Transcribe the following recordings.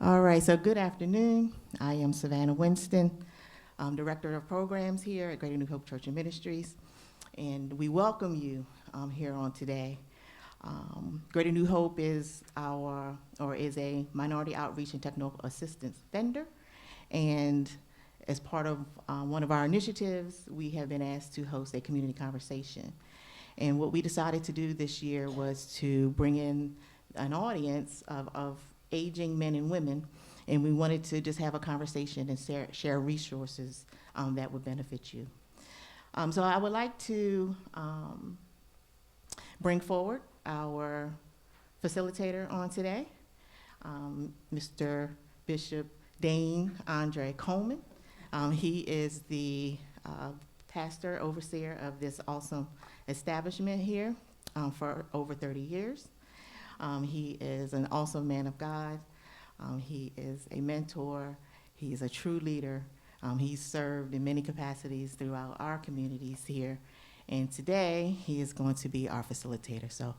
All right, so good afternoon. I am Savannah Winston. I'm Director of Programs here at Greater New Hope Church and Ministries, and we welcome you here on today. Greater New Hope is a minority outreach and technical assistance vendor, and as part of one of our initiatives, we have been asked to host a community conversation. And what we decided to do this year was to bring in an audience of aging men and women, and we wanted to just have a conversation and share resources that would benefit you. So I would like to bring forward our facilitator on today, Mr. Bishop Dane Andre Coleman. He is the pastor, overseer of this awesome establishment here for over 30 years. He is an awesome man of God. He is a mentor. He is a true leader. He's served in many capacities throughout our communities here. And today, he is going to be our facilitator. So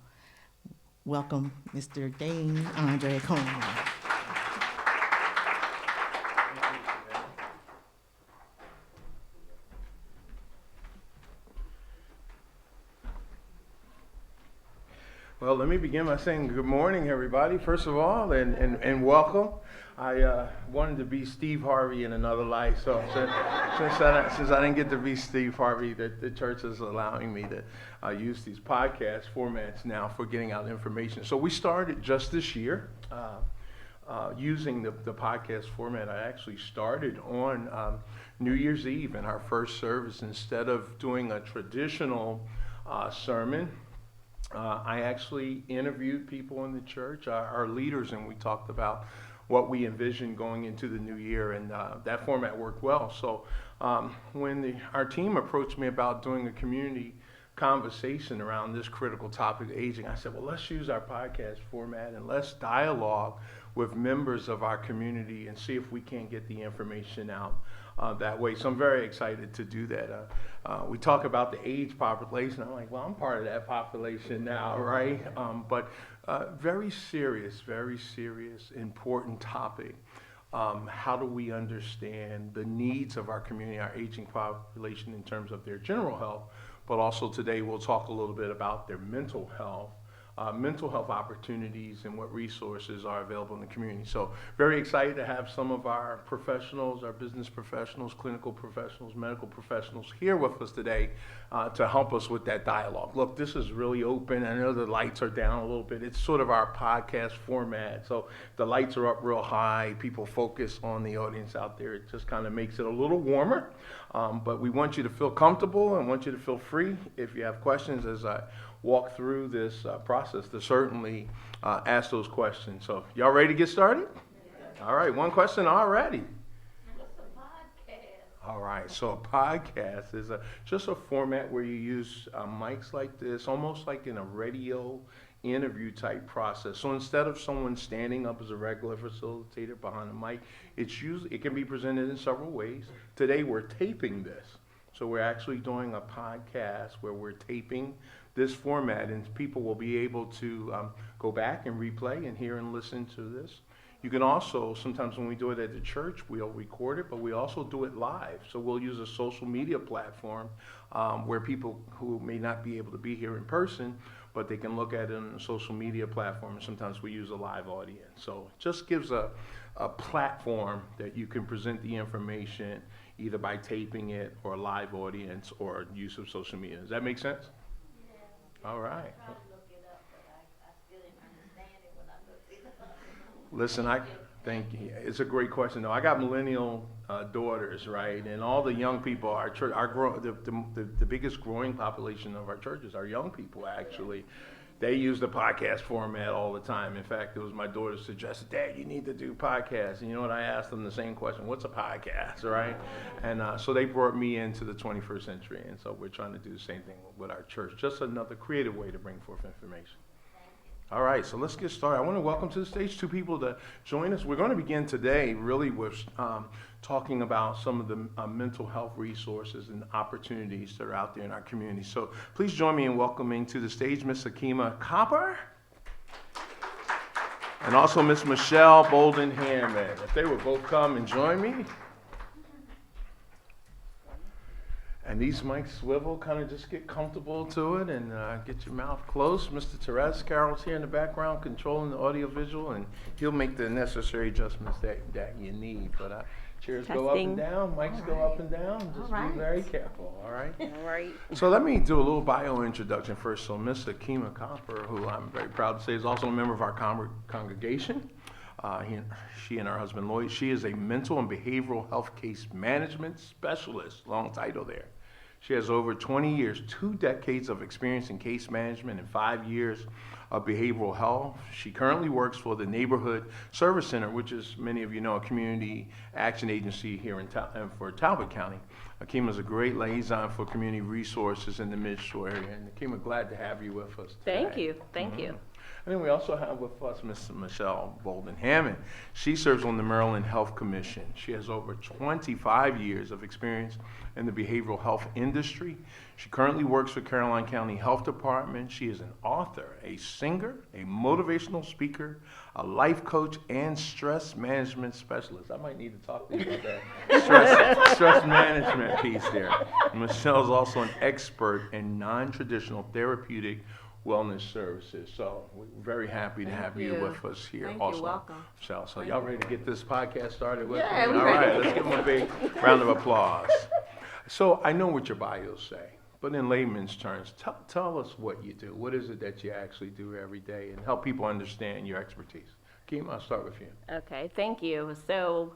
welcome, Mr. Dane Andre Coleman. Well, let me begin by saying good morning, everybody, first of all, and welcome. I wanted to be Steve Harvey in another life, so since I didn't get to be Steve Harvey, the church is allowing me to use these podcast formats now for getting out information. So we started just this year using the podcast format. I actually started on New Year's Eve in our first service. Instead of doing a traditional sermon, I actually interviewed people in the church, our leaders, and we talked about what we envisioned going into the new year, and that format worked well. So when our team approached me about doing a community conversation around this critical topic, aging, I said, well, let's use our podcast format and let's dialogue with members of our community and see if we can't get the information out that way. So I'm very excited to do that. We talk about the age population. I'm like, well, I'm part of that population now, right? But very serious, important topic. How do we understand the needs of our community, our aging population in terms of their general health, but also today we'll talk a little bit about their mental health opportunities and what resources are available in the community. So very excited to have some of our professionals, our business professionals, clinical professionals, medical professionals here with us today to help us with that dialogue. Look, this is really open. I know the lights are down a little bit. It's sort of our podcast format. So the lights are up real high. People focus on the audience out there. It just kind of makes it a little warmer. But we want you to feel comfortable and want you to feel free. If you have questions as I walk through this process, to certainly ask those questions. So y'all ready to get started? Yeah. All right, one question already. What's a podcast? All right, so a podcast is just a format where you use mics like this, almost like in a radio interview type process. So instead of someone standing up as a regular facilitator behind a mic, it can be presented in several ways. Today we're taping this. So we're actually doing a podcast where we're taping this format, and people will be able to go back and replay and hear and listen to this. You can also, sometimes when we do it at the church, we'll record it, but we also do it live. So we'll use a social media platform where people who may not be able to be here in person, but they can look at it on a social media platform, and sometimes we use a live audience. So it just gives a platform that you can present the information either by taping it or a live audience or use of social media. Does that make sense? Yeah. All right. I tried to look it up, but I still didn't understand it when I looked it up. Listen, thank you. It's a great question. Though I got millennial daughters, right, and all the young people. Our church, the biggest growing population of our churches are young people. Actually, they use the podcast format all the time. In fact, it was my daughter suggested, Dad, you need to do podcasts. And you know what? I asked them the same question: what's a podcast, right? And so they brought me into the 21st century, and so we're trying to do the same thing with our church. Just another creative way to bring forth information. All right, so let's get started. I want to welcome to the stage two people to join us. We're going to begin today really with talking about some of the mental health resources and opportunities that are out there in our community. So please join me in welcoming to the stage Ms. Akima Copper And also Miss Michelle Bolden-Hammond. If they would both come and join me. And these mics swivel, kind of just get comfortable to it and get your mouth close. Mr. Therese Carroll's here in the background controlling the audio visual, and he'll make the necessary adjustments that you need. But chairs go up and down, mics go up and down. Just be very careful, all right? All right. So let me do a little bio introduction first. So Miss Akima Copper, who I'm very proud to say is also a member of our congregation. She and her husband Lloyd, she is a mental and behavioral health case management specialist, long title there. She has over 20 years, 2 decades of experience in case management and 5 years of behavioral health. She currently works for the Neighborhood Service Center, which is, many of you know, a community action agency here for Talbot County. Akima is a great liaison for community resources in the Mid-Shore area. And Akima, glad to have you with us today. Thank you. Thank you. And then we also have with us Miss Michelle Bolden-Hammond. She serves on the Maryland Health Commission. She has over 25 years of experience in the behavioral health industry. She currently works for Caroline County Health Department. She is an author, a singer, a motivational speaker, a life coach, and stress management specialist. I might need to talk to you about that stress management piece there. Michelle's also an expert in non-traditional therapeutic wellness services. So we're very happy to have you with us here also. You're welcome. So y'all ready to get this podcast started with Yeah, me? we're All right, ready. let's give them a big round of applause. So I know what your bios say, but in layman's terms, tell us what you do. What is it that you actually do every day, and help people understand your expertise? Keem, I'll start with you. Okay, thank you. So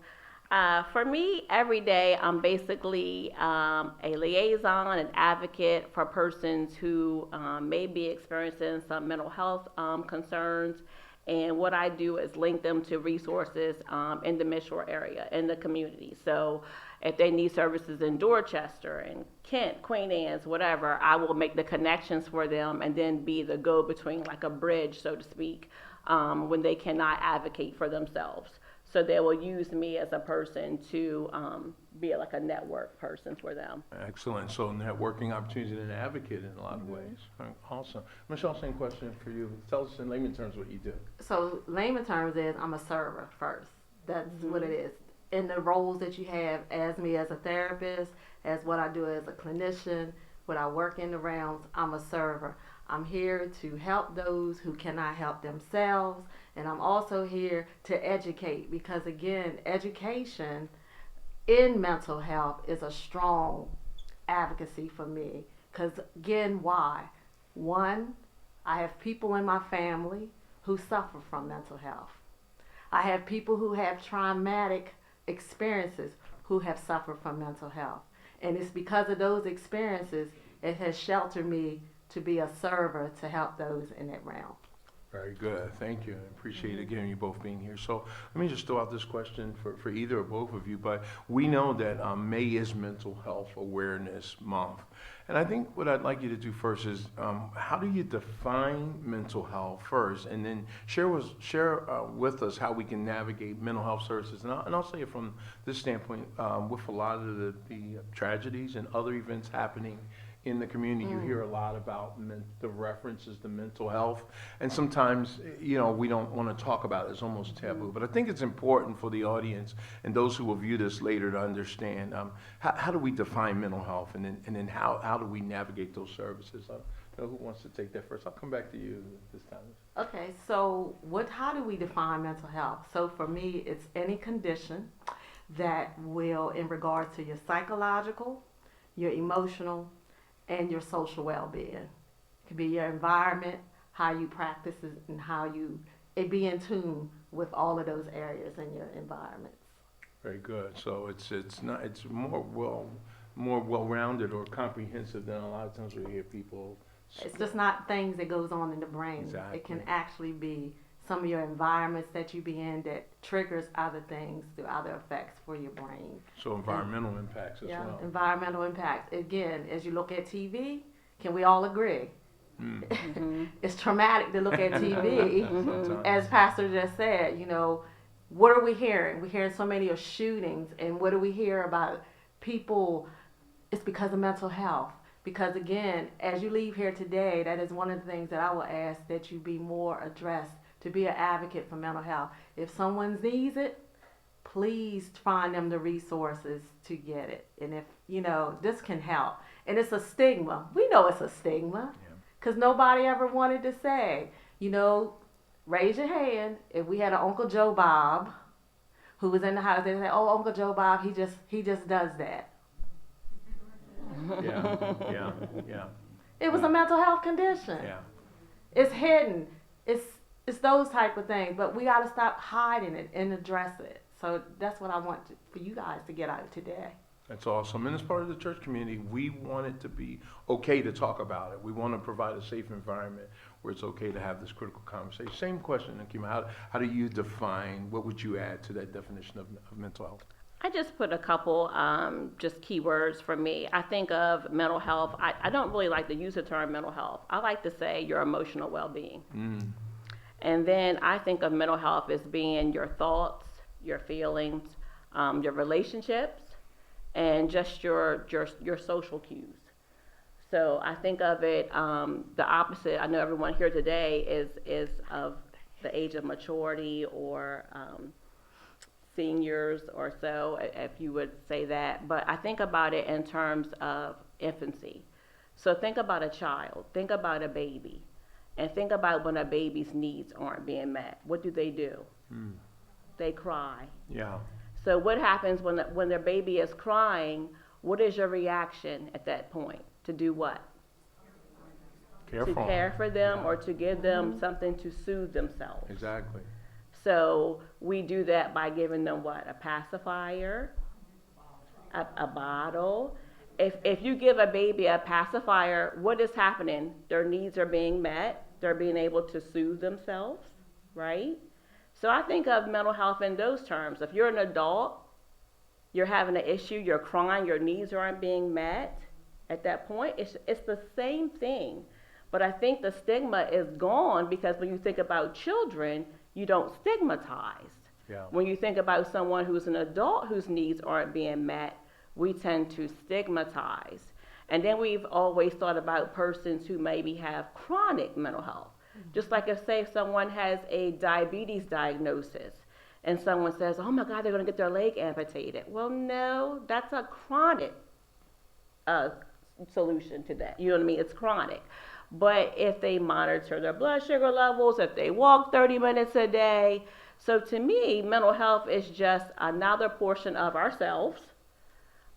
for me, every day I'm basically a liaison, an advocate for persons who may be experiencing some mental health concerns. And what I do is link them to resources in the Mid-Shore area, in the community. So if they need services in Dorchester and Kent, Queen Anne's, whatever, I will make the connections for them and then be the go-between, like a bridge, so to speak, when they cannot advocate for themselves. So they will use me as a person to be like a network person for them. Excellent. So networking opportunities and an advocate in a lot of ways. All right, awesome. Michelle, same question for you. Tell us in layman terms what you do. So layman terms is I'm a server first. That's what it is. In the roles that you have as me as a therapist, as what I do as a clinician, what I work in the realms, I'm a server. I'm here to help those who cannot help themselves, and I'm also here to educate, because again, education in mental health is a strong advocacy for me. Because again, why? One, I have people in my family who suffer from mental health. I have people who have traumatic experiences who have suffered from mental health. And it's because of those experiences, it has sheltered me to be a server to help those in that realm. Very good. Thank you. I appreciate again you both being here. So let me just throw out this question for either or both of you. But we know that May is Mental Health Awareness Month. And I think what I'd like you to do first is how do you define mental health first, and then share with us how we can navigate mental health services. And I'll say it from this standpoint, with a lot of the tragedies and other events happening in the community, you hear a lot about the references to mental health, and sometimes, you know, we don't want to talk about it. It's almost taboo. But I think it's important for the audience and those who will view this later to understand how do we define mental health, and then how do we navigate those services. Who wants to take that first? I'll come back to you this time. Okay, so how do we define mental health? So for me, it's any condition that will, in regards to your psychological, your emotional, and your social well-being. It could be your environment, how you practice it, and how it be in tune with all of those areas in your environments. Very good. So it's more well-rounded or comprehensive than a lot of times we hear people. It's just not things that goes on in the brain. Exactly. It can actually be some of your environments that you be in that triggers other things through other effects for your brain. So environmental impacts as well. Environmental impacts. Again, as you look at TV, can we all agree? It's traumatic to look at TV. Sometimes. As Pastor just said, you know, what are we hearing? We're hearing so many of shootings, and what do we hear about people? It's because of mental health. Because again, as you leave here today, that is one of the things that I will ask that you be more addressed to be an advocate for mental health. If someone needs it, please find them the resources to get it. And if, this can help. And it's a stigma. We know it's a stigma because nobody ever wanted to say, raise your hand if we had an Uncle Joe Bob who was in the house. They say, oh, Uncle Joe Bob, he just does that. Yeah. It was a mental health condition. Yeah. It's hidden. It's those type of things. But we got to stop hiding it and address it. So that's what I want for you guys to get out of today. That's awesome. And as part of the church community, we want it to be okay to talk about it. We want to provide a safe environment where it's okay to have this critical conversation. Same question, Nakima. How do you define, what would you add to that definition of mental health? I just put a couple just keywords for me. I think of mental health. I don't really like to use the term mental health. I like to say your emotional well-being. And then I think of mental health as being your thoughts, your feelings, your relationships, and just your social cues. So I think of it the opposite. I know everyone here today is of the age of maturity or seniors or so, if you would say that. But I think about it in terms of infancy. So think about a child, think about a baby, and think about when a baby's needs aren't being met. What do? They cry. Yeah. So what happens when their baby is crying? What is your reaction at that point? To do what? To care for them or to give them something to soothe themselves. Exactly. So we do that by giving them what? A pacifier, a bottle. If you give a baby a pacifier, what is happening? Their needs are being met. They're being able to soothe themselves, right? So I think of mental health in those terms. If you're an adult, you're having an issue, you're crying, your needs aren't being met, at that point, it's the same thing. But I think the stigma is gone because when you think about children, you don't stigmatize. Yeah. When you think about someone who's an adult whose needs aren't being met, we tend to stigmatize. And then we've always thought about persons who maybe have chronic mental health. Just like if, say, someone has a diabetes diagnosis and someone says, oh my God, they're going to get their leg amputated. Well, no, that's a chronic solution to that. You know what I mean? It's chronic. But if they monitor their blood sugar levels, if they walk 30 minutes a day. So to me, mental health is just another portion of ourselves,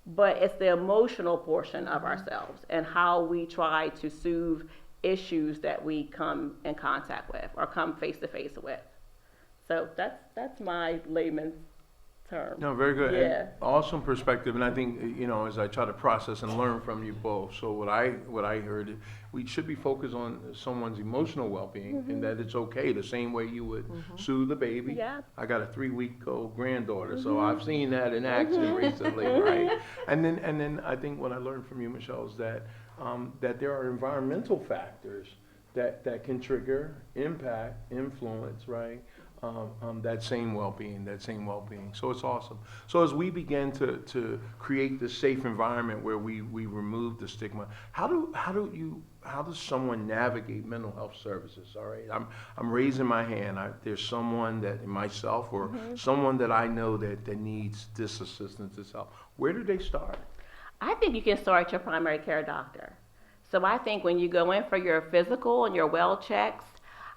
but it's the emotional portion of ourselves and how we try to soothe issues that we come in contact with or come face to face with. So that's my layman's term. No, very good. Yeah. And awesome perspective. And I think, as I try to process and learn from you both, so what I heard, we should be focused on someone's emotional well-being and that it's okay, the same way you would soothe a baby. Yeah. I got a 3-week-old granddaughter, so I've seen that in action recently, right? And then I think what I learned from you, Michelle, is that there are environmental factors that can trigger, impact, influence, right? That same well-being. So it's awesome. So as we begin to create this safe environment where we remove the stigma, how does someone navigate mental health services? All right, I'm raising my hand. There's someone that myself or someone that I know that needs this assistance, this help. Where do they start? I think you can start at your primary care doctor. So I think when you go in for your physical and your well checks,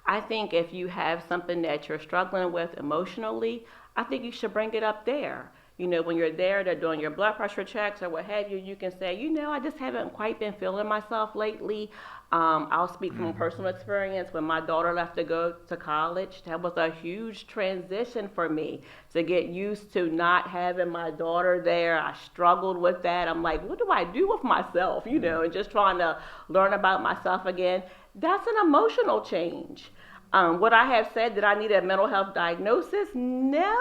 I think if you have something that you're struggling with emotionally, I think you should bring it up there. When you're there, they're doing your blood pressure checks or what have you, you can say, I just haven't quite been feeling myself lately. I'll speak from personal experience. When my daughter left to go to college, that was a huge transition for me to get used to not having my daughter there. I struggled with that. I'm like, what do I do with myself? And just trying to learn about myself again. That's an emotional change. Would I have said that I needed a mental health diagnosis? No,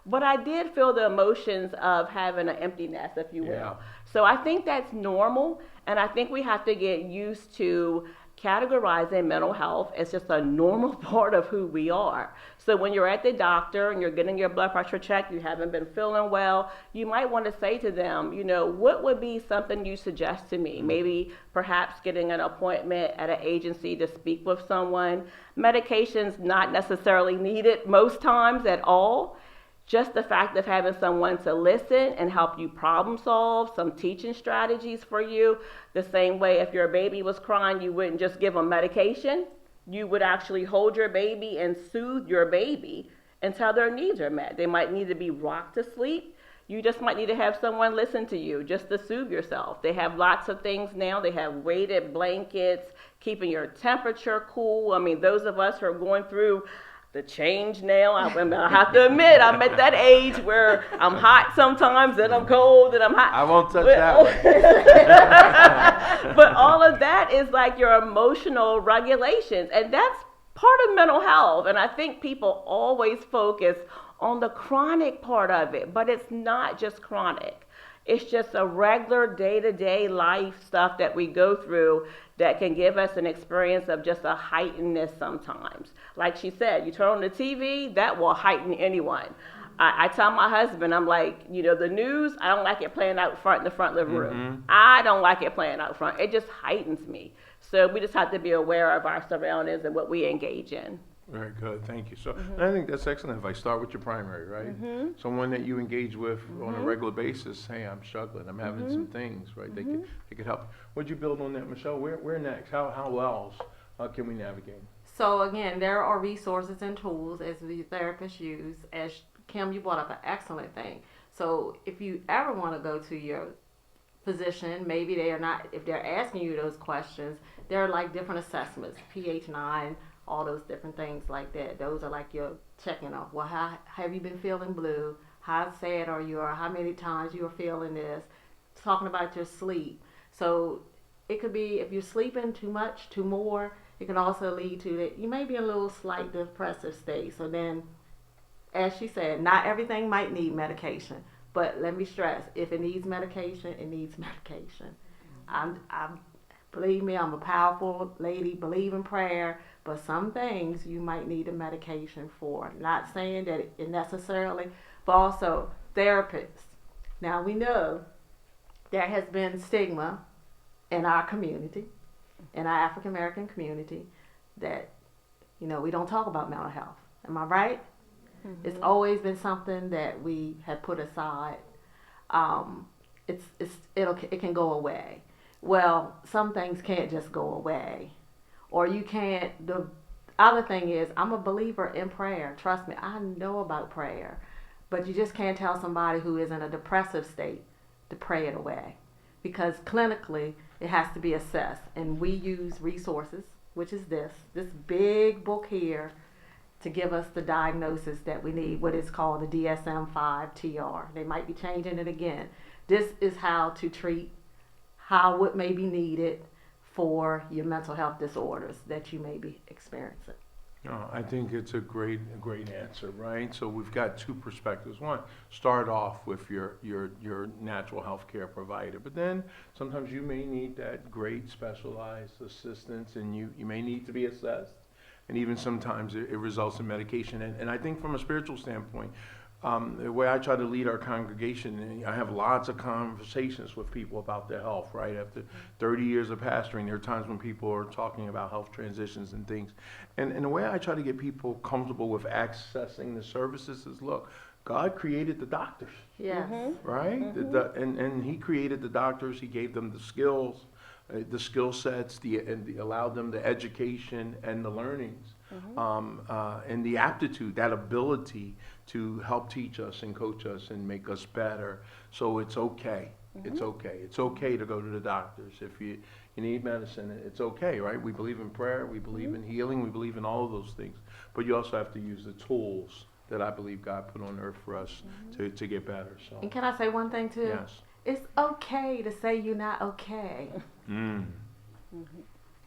but I did feel the emotions of having an empty nest, if you will. Yeah. So I think that's normal, and I think we have to get used to categorizing mental health as just a normal part of who we are. So when you're at the doctor and you're getting your blood pressure checked, you haven't been feeling well, you might want to say to them, what would be something you suggest to me? Maybe perhaps getting an appointment at an agency to speak with someone. Medication's not necessarily needed most times at all. Just the fact of having someone to listen and help you problem solve, some teaching strategies for you. The same way if your baby was crying, you wouldn't just give them medication. You would actually hold your baby and soothe your baby until their needs are met. They might need to be rocked to sleep. You just might need to have someone listen to you just to soothe yourself. They have lots of things now. They have weighted blankets, keeping your temperature cool. I mean, those of us who are going through the change now, I have to admit, I'm at that age where I'm hot sometimes, and I'm cold, and I'm hot. I won't touch that one. But all of that is like your emotional regulations, and that's part of mental health. And I think people always focus on the chronic part of it, but it's not just chronic. It's just a regular day-to-day life stuff that we go through that can give us an experience of just a heightenedness sometimes. Like she said, you turn on the TV, that will heighten anyone. I tell my husband, I'm like, the news, I don't like it playing out front in the front living room. I don't like it playing out front. It just heightens me. So we just have to be aware of our surroundings and what we engage in. Very good, thank you. So I think that's excellent advice. Start with your primary, right? Someone that you engage with on a regular basis. Hey, I'm struggling. I'm having some things, right? They could help. Would you build on that, Michelle? Where next? How else can we navigate? So again, there are resources and tools as the therapists use. As Kim, you brought up an excellent thing. So if you ever want to go to your physician, maybe they are not, if they're asking you those questions, there are like different assessments, pH9, all those different things like that. Those are like your checking off. Well, how have you been feeling blue? How sad are you? Or how many times you are feeling this? Talking about your sleep. So it could be if you're sleeping too much, too more, it can also lead to that you may be in a little slight depressive state. So then, as she said, not everything might need medication. But let me stress, if it needs medication, it needs medication. Believe me, I'm a powerful lady, believe in prayer, but some things you might need a medication for. Not saying that it necessarily, but also therapists. Now we know there has been stigma in our community, in our African American community, that, we don't talk about mental health. Am I right? It's always been something that we have put aside. It can go away. Well, some things can't just go away. Or you can't, the other thing is, I'm a believer in prayer. Trust me, I know about prayer. But you just can't tell somebody who is in a depressive state to pray it away. Because clinically, it has to be assessed. And we use resources, which is this big book here, to give us the diagnosis that we need, what is called the DSM-5-TR. They might be changing it again. This is how to treat what may be needed for your mental health disorders that you may be experiencing. I think it's a great answer, right? So we've got two perspectives. One, start off with your natural health care provider, but then sometimes you may need that great specialized assistance, and you may need to be assessed. And even sometimes it results in medication. And I think from a spiritual standpoint, the way I try to lead our congregation, I have lots of conversations with people about their health, right? After 30 years of pastoring, there are times when people are talking about health transitions and things. And the way I try to get people comfortable with accessing the services is, look, God created the doctors. Yes. Right? And He created the doctors. He gave them the skills, the skill sets, allowed them the education and the learnings, and the aptitude, that ability to help teach us and coach us and make us better. So it's okay. It's okay. It's okay to go to the doctors. If you need medicine, it's okay, right? We believe in prayer. We believe in healing. We believe in all of those things. But you also have to use the tools that I believe God put on earth for us to get better. So. And can I say one thing too? Yes. It's okay to say you're not okay. Wow.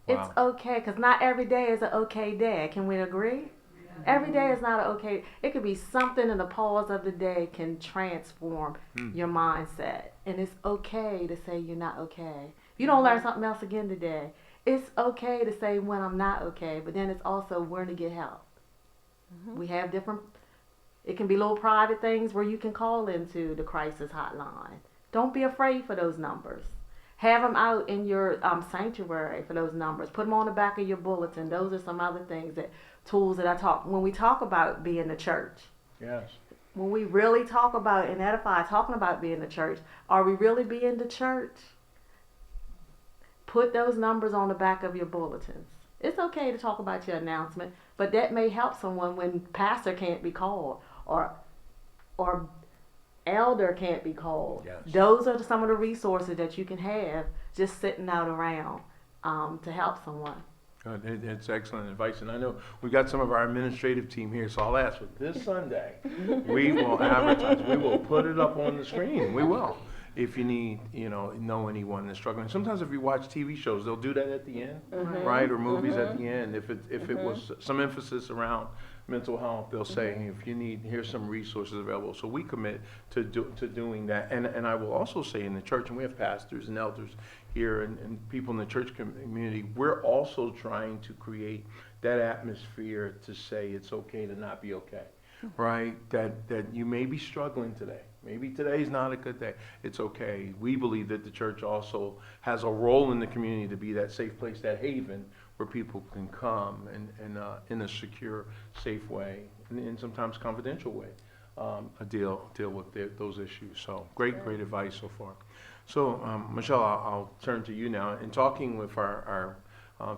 It's okay, because not every day is an okay day. Can we agree? Every day is not an okay. It could be something in the pause of the day can transform your mindset. And it's okay to say you're not okay. If you don't learn something else again today, it's okay to say when I'm not okay, but then it's also where to get help. We have different, it can be little private things where you can call into the crisis hotline. Don't be afraid for those numbers. Have them out in your sanctuary for those numbers. Put them on the back of your bulletin. Those are some other things tools that I talk, when we talk about being the church. Yes. When we really talk about and edify, talking about being the church, are we really being the church? Put those numbers on the back of your bulletins. It's okay to talk about your announcement, but that may help someone when pastor can't be called or elder can't be called. Yes. Those are some of the resources that you can have just sitting out around to help someone. It's excellent advice, and I know we got some of our administrative team here, so I'll ask for this Sunday. We will advertise. We will put it up on the screen. We will. If you need, know anyone that's struggling. Sometimes if you watch TV shows, they'll do that at the end, right? Or movies at the end. If it was some emphasis around mental health, they'll say, hey, if you need, here's some resources available. So we commit to doing that. And I will also say in the church, and we have pastors and elders here and people in the church community, we're also trying to create that atmosphere to say it's okay to not be okay, right? That you may be struggling today. Maybe today's not a good day. It's okay. We believe that the church also has a role in the community to be that safe place, that haven where people can come and in a secure, safe way, and sometimes confidential way, deal with those issues. So great advice so far. So Michelle, I'll turn to you now. In talking with our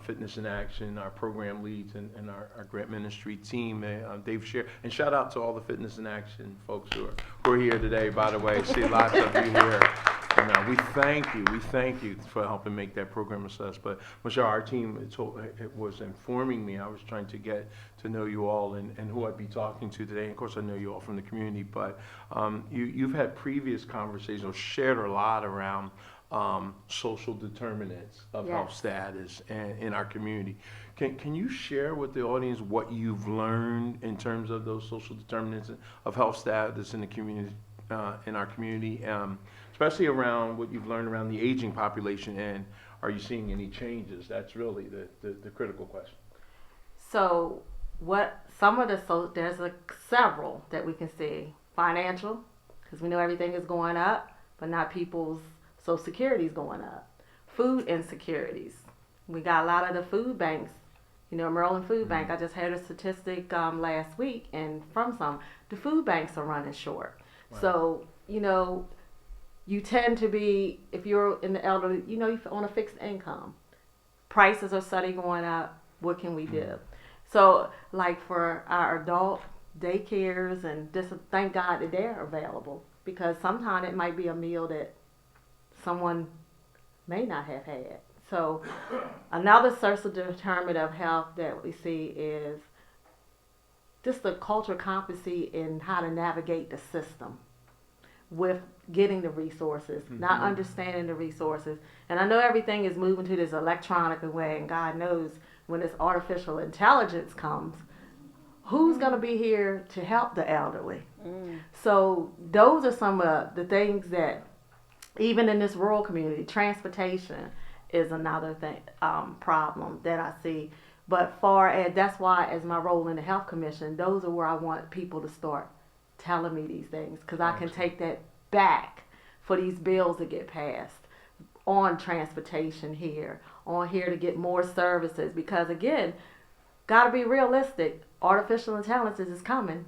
Fitness in Action, our program leads, and our grant ministry team, they've shared, and shout out to all the Fitness in Action folks who are here today, by the way. I see lots of you here. And we thank you for helping make that program a success. But Michelle, our team it was informing me. I was trying to get to know you all and who I'd be talking to today. And of course, I know you all from the community, but you've had previous conversations or shared a lot around social determinants of health status in our community. Can you share with the audience what you've learned in terms of those social determinants of health status in the community, in our community, especially around what you've learned around the aging population, and are you seeing any changes? That's really the critical question. So there's several that we can see. Financial, because we know everything is going up, but not people's Social Security is going up. Food insecurities. We got a lot of the food banks. Maryland Food Bank, I just had a statistic last week, and the food banks are running short. Wow. So, you tend to be, if you're in the elderly, you're on a fixed income. Prices are suddenly going up. What can we do? So, like for our adult daycares and just thank God that they're available, because sometimes it might be a meal that someone may not have had. So another social determinant of health that we see is just the cultural competency in how to navigate the system with getting the resources, not understanding the resources. And I know everything is moving to this electronic way, and God knows when this artificial intelligence comes, who's going to be here to help the elderly? So those are some of the things that, even in this rural community, transportation is another thing, problem that I see. But that's why, as my role in the Health Commission, those are where I want people to start telling me these things, because I can take that back for these bills to get passed on transportation here, on here to get more services. Because again, gotta be realistic. Artificial intelligence is coming.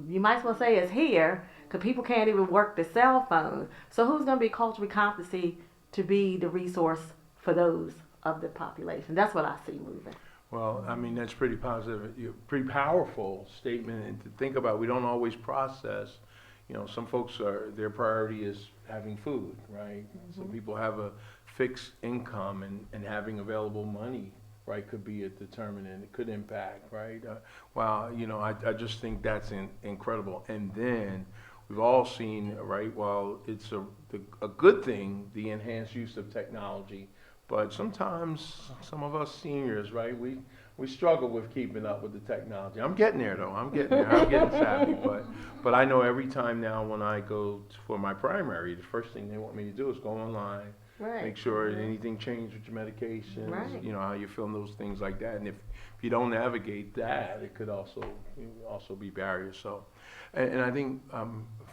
You might as well say it's here, because people can't even work their cell phone. So who's going to be culturally competency to be the resource for those of the population? That's what I see moving. Well, I mean, that's pretty positive, pretty powerful statement. And to think about, we don't always process. Some folks their priority is having food, right? Some people have a fixed income, and having available money, right, could be a determinant. It could impact, right? I just think that's incredible. And then we've all seen, right, while it's a good thing, the enhanced use of technology, but sometimes some of us seniors, right, we struggle with keeping up with the technology. I'm getting there, though. I'm getting savvy. But I know every time now when I go for my primary, the first thing they want me to do is go online Right. make sure anything changed with your medications, Right. you know, how you're feeling, those things like that. And if you don't navigate that, it could also be barriers. So, and I think,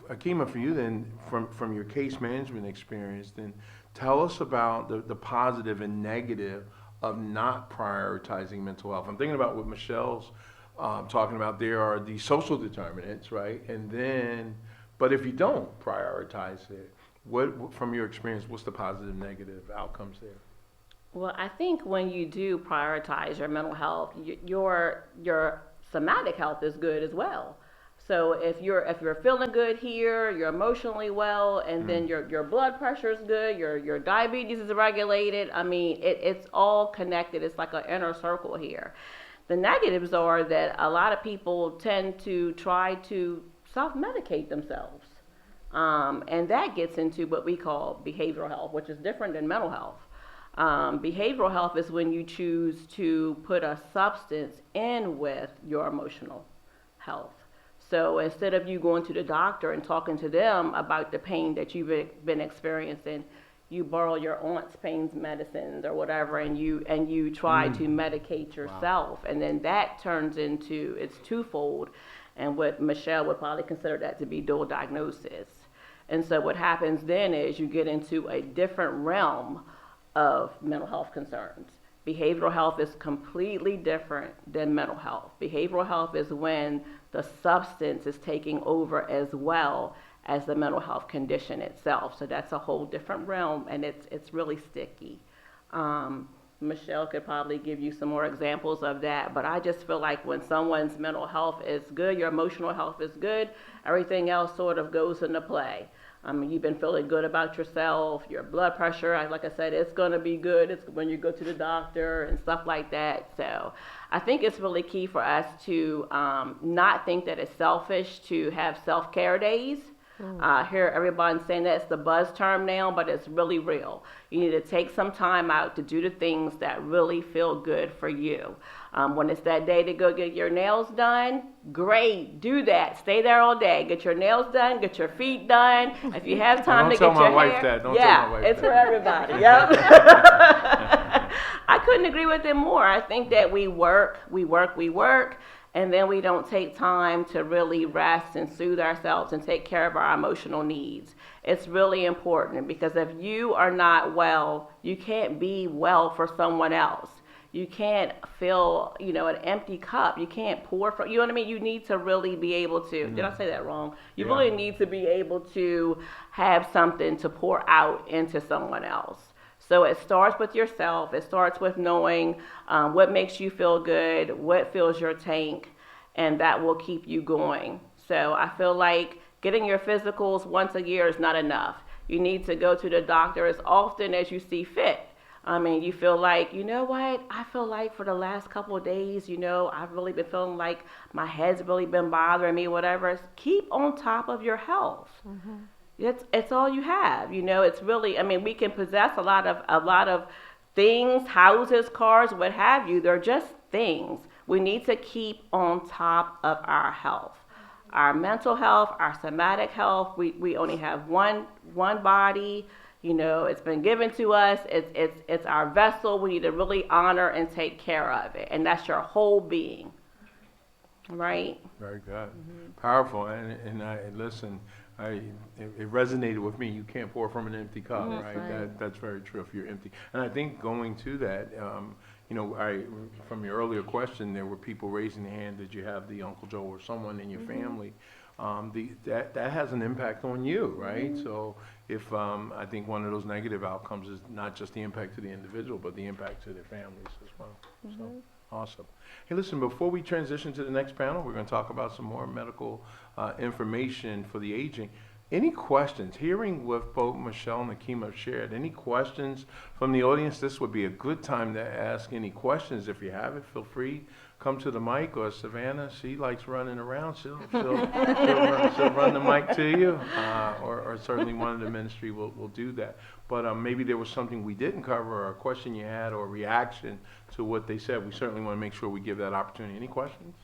Akima, for you then, from your case management experience, then tell us about the positive and negative of not prioritizing mental health. I'm thinking about what Michelle's talking about. There are the social determinants, right? And then, but if you don't prioritize it, what, from your experience, what's the positive, negative outcomes there? Well, I think when you do prioritize your mental health, your somatic health is good as well. So if you're feeling good here, you're emotionally well, and then your blood pressure is good, your diabetes is regulated. I mean, it's all connected. It's like an inner circle here. The negatives are that a lot of people tend to try to self-medicate themselves. And that gets into what we call behavioral health, which is different than mental health. Behavioral health is when you choose to put a substance in with your emotional health. So instead of you going to the doctor and talking to them about the pain that you've been experiencing, you borrow your aunt's pain medicines or whatever, and you try to medicate yourself. Wow. And then that turns into, it's twofold, and what Michelle would probably consider that to be dual diagnosis. And so what happens then is you get into a different realm of mental health concerns. Behavioral health is completely different than mental health. Behavioral health is when the substance is taking over as well as the mental health condition itself. So that's a whole different realm, and it's really sticky. Michelle could probably give you some more examples of that, but I just feel like when someone's mental health is good, your emotional health is good, everything else sort of goes into play. I mean, you've been feeling good about yourself, your blood pressure, like I said, it's going to be good. It's when you go to the doctor and stuff like that. So I think it's really key for us to not think that it's selfish to have self-care days. I hear everyone saying that's the buzz term now, but it's really real. You need to take some time out to do the things that really feel good for you. When it's that day to go get your nails done, great, do that. Stay there all day. Get your nails done, get your feet done. If you have time to get your hair. Don't tell my wife that. Don't tell my wife it's that. for everybody. Yep. I couldn't agree with him more. I think that we work, and then we don't take time to really rest and soothe ourselves and take care of our emotional needs. It's really important, because if you are not well, you can't be well for someone else. You can't fill, an empty cup. You can't pour from, you know what I mean? You need to really be able to, did I say that wrong? You really need to be able to have something to pour out into someone else. So it starts with yourself. It starts with knowing what makes you feel good, what fills your tank, and that will keep you going. So I feel like getting your physicals once a year is not enough. You need to go to the doctor as often as you see fit. I mean, you feel like, you know what, I feel like for the last couple of days, I've really been feeling like my head's really been bothering me, whatever. Keep on top of your health. It's all you have. It's really, I mean, we can possess a lot of things, houses, cars, what have you. They're just things. We need to keep on top of our health. Our mental health, our somatic health, we only have one body. It's been given to us. It's our vessel. We need to really honor and take care of it. And that's your whole being. Right? Very good. Powerful. And I listen, it resonated with me. You can't pour from an empty cup, right? That's very true if you're empty. And I think going to that, from your earlier question, there were people raising their hand. Did you have the Uncle Joe or someone in your family? That has an impact on you, right? So if I think one of those negative outcomes is not just the impact to the individual, but the impact to their families as well. So awesome. Hey, listen, before we transition to the next panel, we're going to talk about some more medical information for the aging. Any questions? Hearing what both Michelle and Akima have shared, any questions from the audience? This would be a good time to ask any questions. If you have it, feel free. Come to the mic, or Savannah, she likes running around. She'll run the mic to you, or certainly one of the ministry will do that. But maybe there was something we didn't cover, or a question you had, or a reaction to what they said. We certainly want to make sure we give that opportunity. Any questions?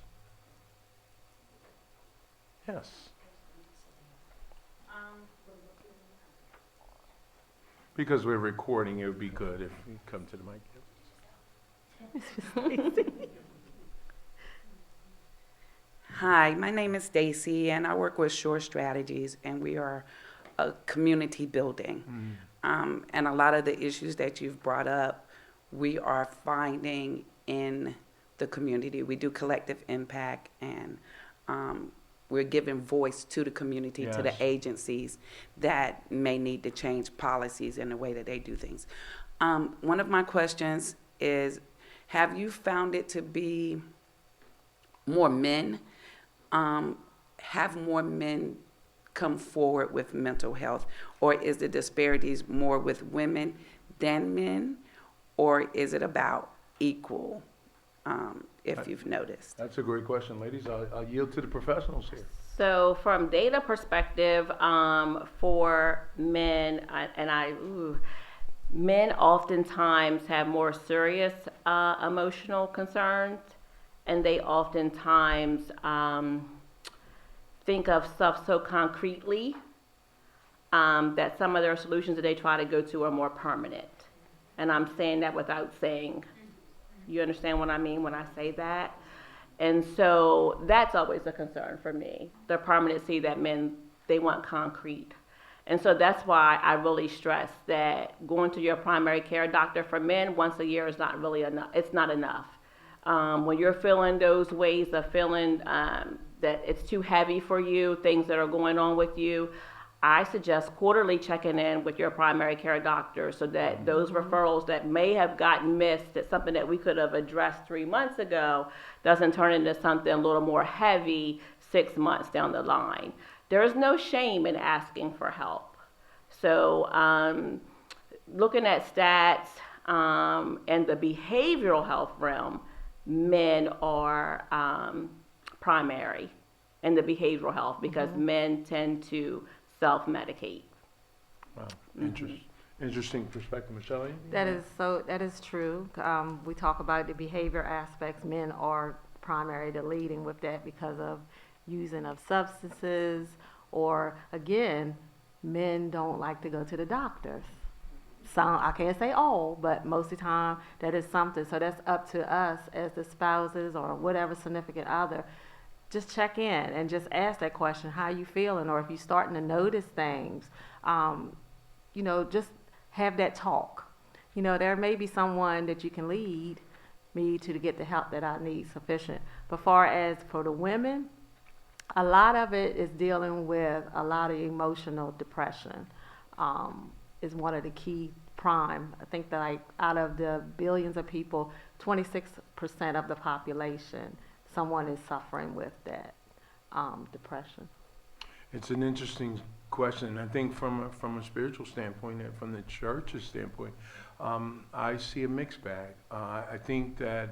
Yes. Because we're recording, it would be good if you come to the mic. Hi, my name is Stacy, and I work with Shore Strategies, and we are a community building. And a lot of the issues that you've brought up, we are finding in the community. We do collective impact, and we're giving voice to the community, to the Yes. agencies that may need to change policies in the way that they do things. One of my questions is, have you found it to be more men? Have more men come forward with mental health, or is the disparities more with women than men, or is it about equal, if you've noticed? That's a great question, ladies. I'll yield to the professionals here. So from data perspective, for men, men oftentimes have more serious emotional concerns, and they oftentimes think of stuff so concretely that some of their solutions that they try to go to are more permanent. And I'm saying that without saying, you understand what I mean when I say that? And so that's always a concern for me, the permanency that men, they want concrete. And so that's why I really stress that going to your primary care doctor for men once a year is not really enough. It's not enough. When you're feeling those ways of feeling that it's too heavy for you, things that are going on with you, I suggest quarterly checking in with your primary care doctor so that those referrals that may have gotten missed, that's something that we could have addressed 3 months ago, doesn't turn into something a little more heavy 6 months down the line. There is no shame in asking for help. So looking at stats and the behavioral health realm, men are primary in the behavioral health because men tend to self-medicate. Wow, interesting perspective, Michelle. anything? That is true. We talk about the behavior aspects. Men are primary to leading with that because of using of substances, or again, men don't like to go to the doctors. Some, I can't say all, but most of the time that is something. So that's up to us as the spouses or whatever significant other. Just check in and just ask that question, how you feeling? Or if you're starting to notice things, just have that talk. There may be someone that you can lead me to get the help that I need sufficient. But far as for the women, a lot of it is dealing with a lot of emotional depression. Is one of the key prime. I think that like out of the billions of people, 26% of the population, someone is suffering with that depression. It's an interesting question. I think from a spiritual standpoint and from the church's standpoint, I see a mixed bag. I think that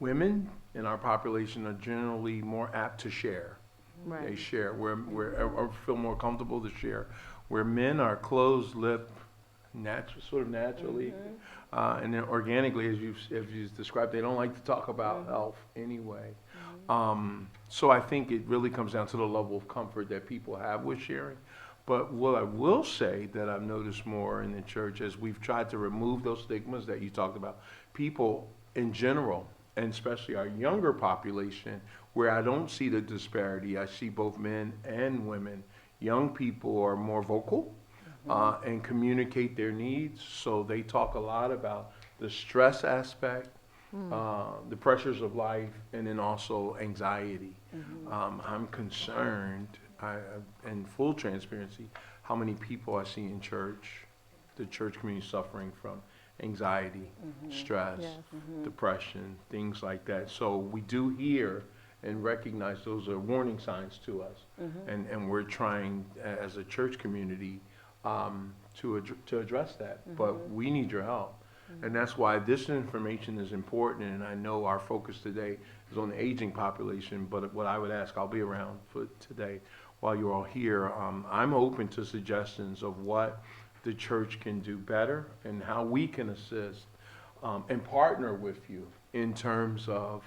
women in our population are generally more apt to share. Right. They share. Or feel more comfortable to share. Where men are closed-lipped, sort of naturally, and then organically, as you've described, they don't like to talk about health anyway. So I think it really comes down to the level of comfort that people have with sharing. But what I will say that I've noticed more in the church as we've tried to remove those stigmas that you talked about, people in general, and especially our younger population, where I don't see the disparity, I see both men and women. Young people are more vocal and communicate their needs, so they talk a lot about the stress aspect, the pressures of life, and then also anxiety. I'm concerned, in full transparency, how many people I see in church, the church community suffering from anxiety, stress, depression, things like that. So we do hear and recognize those are warning signs to us. And we're trying, as a church community, to address that. But we need your help. And that's why this information is important. And I know our focus today is on the aging population. But what I would ask, I'll be around for today while you're all here. I'm open to suggestions of what the church can do better and how we can assist and partner with you in terms of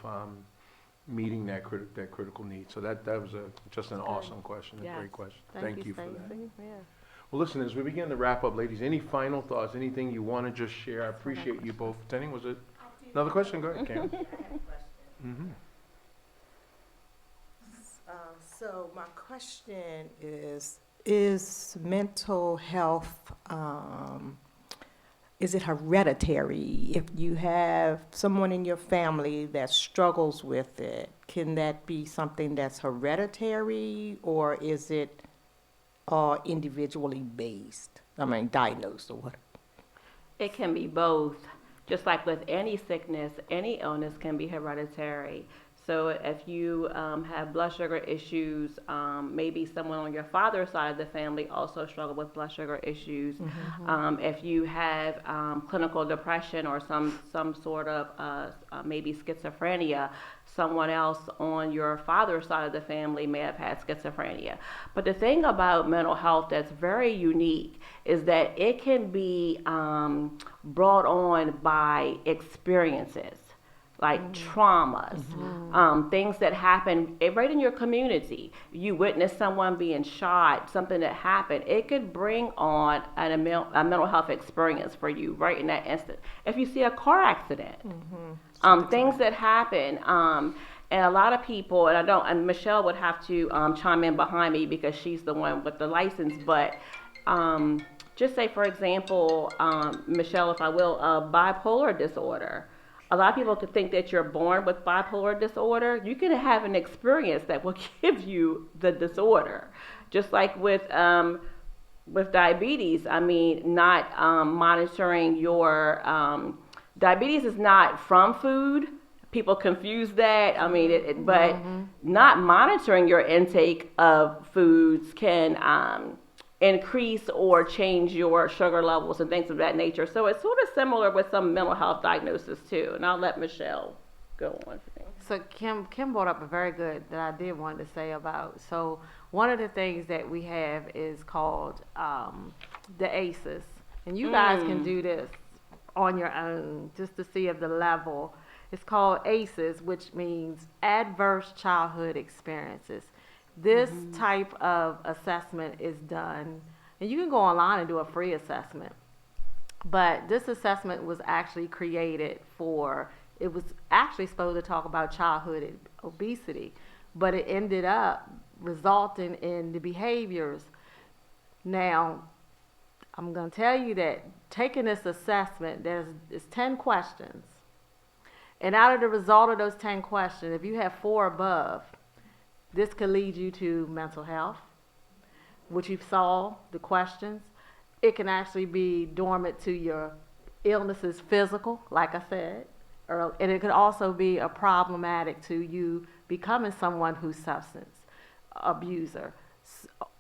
meeting that critical need. So that was just an awesome question, a great question. Thank you for that. Yeah. Well, listen, as we begin to wrap up, ladies, any final thoughts, anything you want to just share? I appreciate you both attending. Was it another question? Go ahead, Cam. Mm-hmm. So my question is mental health, is it hereditary? If you have someone in your family that struggles with it, can that be something that's hereditary, or is it individually based? I mean, diagnosed or what? It can be both. Just like with any sickness, any illness can be hereditary. So if you have blood sugar issues, maybe someone on your father's side of the family also struggle with blood sugar issues. If you have clinical depression or some sort of maybe schizophrenia, someone else on your father's side of the family may have had schizophrenia. But the thing about mental health that's very unique is that it can be brought on by experiences, like traumas, things that happen right in your community. You witness someone being shot, something that happened. It could bring on a mental health experience for you right in that instant. If you see a car accident, things that happen, and a lot of people, and Michelle would have to chime in behind me because she's the one with the license, but just say, for example, Michelle, if I will, bipolar disorder. A lot of people could think that you're born with bipolar disorder. You can have an experience that will give you the disorder. Just like with diabetes, I mean, not monitoring your diabetes is not from food. People confuse that. I mean, but not monitoring your intake of foods can increase or change your sugar levels and things of that nature. So it's sort of similar with some mental health diagnosis too. And I'll let Michelle go on. So Kim brought up a very good that I did want to say about. So one of the things that we have is called the ACEs. And you guys can do this on your own just to see of the level. It's called ACEs, which means Adverse Childhood Experiences. This type of assessment is done, and you can go online and do a free assessment. But this assessment was actually created it was actually supposed to talk about childhood obesity, but it ended up resulting in the behaviors. Now, I'm going to tell you that taking this assessment, there's 10 questions. And out of the result of those 10 questions, if you have 4 above, this could lead you to mental health, which you saw, the questions. It can actually be dormant to your illnesses physical, like I said, and it could also be a problematic to you becoming someone who's substance abuser,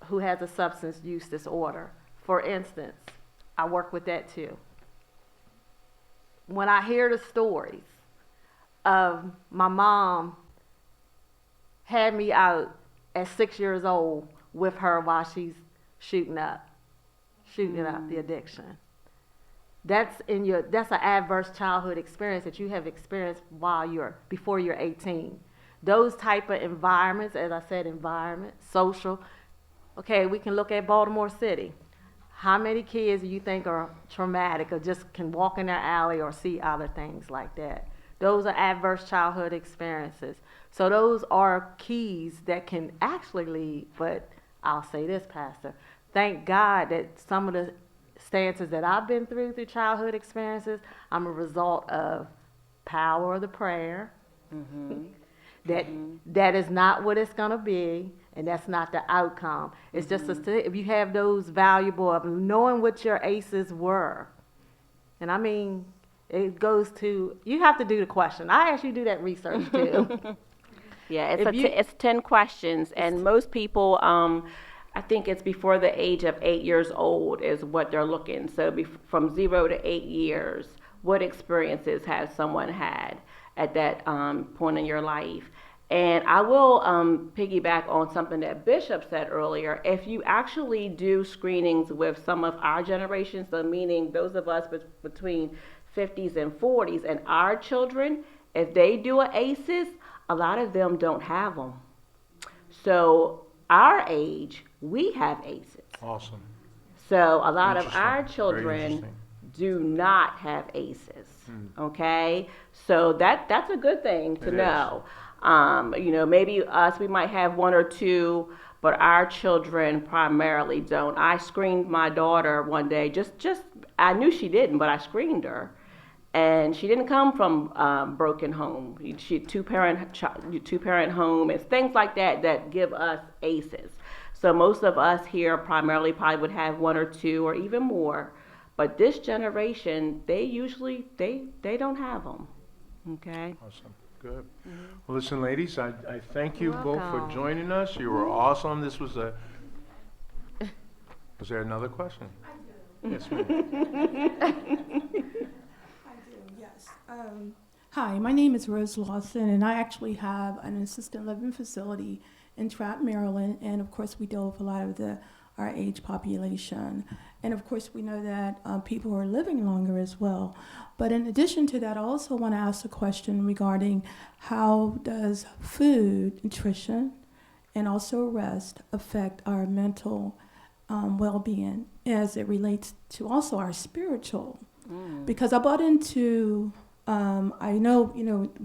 who has a substance use disorder. For instance, I work with that too. When I hear the stories of my mom had me out at 6 years old with her while she's shooting up the addiction. That's an adverse childhood experience that you have experienced before you're 18. Those type of environments, as I said, social. Okay, we can look at Baltimore City. How many kids do you think are traumatic or just can walk in their alley or see other things like that? Those are adverse childhood experiences. So those are keys that can actually lead, but I'll say this, Pastor, thank God that some of the stances that I've been through childhood experiences, I'm a result of power of the prayer. That is not what it's going to be, and that's not the outcome. It's just if you have those valuable of knowing what your ACEs were, and I mean, it goes to, you have to do the question. I actually do that research too. Yeah, it's 10 questions, and most people, I think it's before the age of 8 years old is what they're looking. So from 0 to 8 years, what experiences has someone had at that point in your life? And I will piggyback on something that Bishop said earlier. If you actually do screenings with some of our generations, so meaning those of us between 50s and 40s, and our children, if they do an ACEs, a lot of them don't have them. So our age, we have ACEs. Awesome. So a lot of Interesting. our Very children interesting. do not have ACEs. Okay, so that's a good thing to It is. know. Maybe us, we might have one or two, but our children primarily don't. I screened my daughter one day. Just I knew she didn't, but I screened her, and she didn't come from broken home. She two-parent home, and things like that give us ACEs. So most of us here primarily probably would have one or two or even more. But this generation, they usually, they don't have them, okay? Awesome. Good. Well, listen, ladies, I thank you You're both for welcome. joining us. You were awesome. Was there another question? Yes, ma'am. I do, yes. Hi, my name is Rose Lawson, and I actually have an assisted living facility in Trapp, Maryland, and of course we deal with a lot of our age population. And of course we know that people are living longer as well. But in addition to that, I also want to ask a question regarding how does food, nutrition, and also rest affect our mental well-being as it relates to also our spiritual. Because I bought into, I know,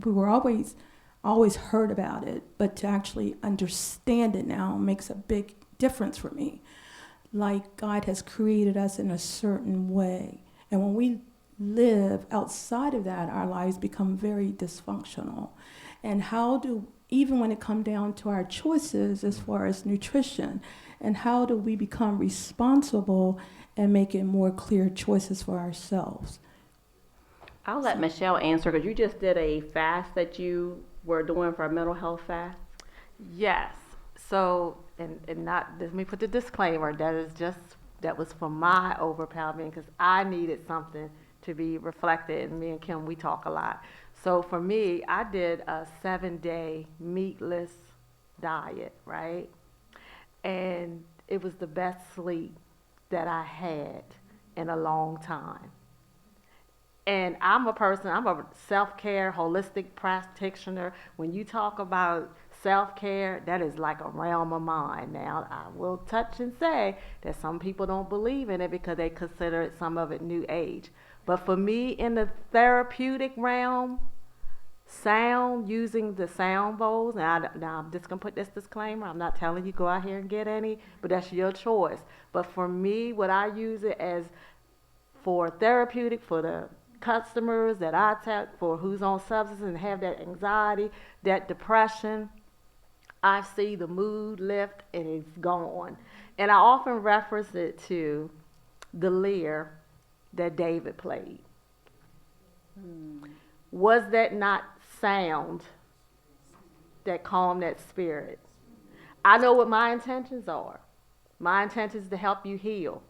we were always heard about it, but to actually understand it now makes a big difference for me. Like God has created us in a certain way. And when we live outside of that, our lives become very dysfunctional. And how do, even when it comes down to our choices as far as nutrition, and how do we become responsible and making more clear choices for ourselves? I'll let Michelle answer because you just did a fast that you were doing for a mental health fast. Yes. So, and not, let me put the disclaimer, that was for my overpowering because I needed something to be reflected, and me and Kim, we talk a lot. So for me, I did a 7-day meatless diet, right? And it was the best sleep that I had in a long time. And I'm a self-care, holistic practitioner. When you talk about self-care, that is like a realm of mine. Now, I will touch and say that some people don't believe in it because they consider it, some of it, new age. But for me, in the therapeutic realm, using the sound bowls, now I'm just going to put this disclaimer, I'm not telling you go out here and get any, but that's your choice. But for me, what I use it as for therapeutic, for the customers that I tell, for who's on substances and have that anxiety, that depression, I see the mood lift and it's gone. And I often reference it to the lyre that David played. Was that not sound that calmed that spirit? I know what my intentions are. My intention is to help you heal.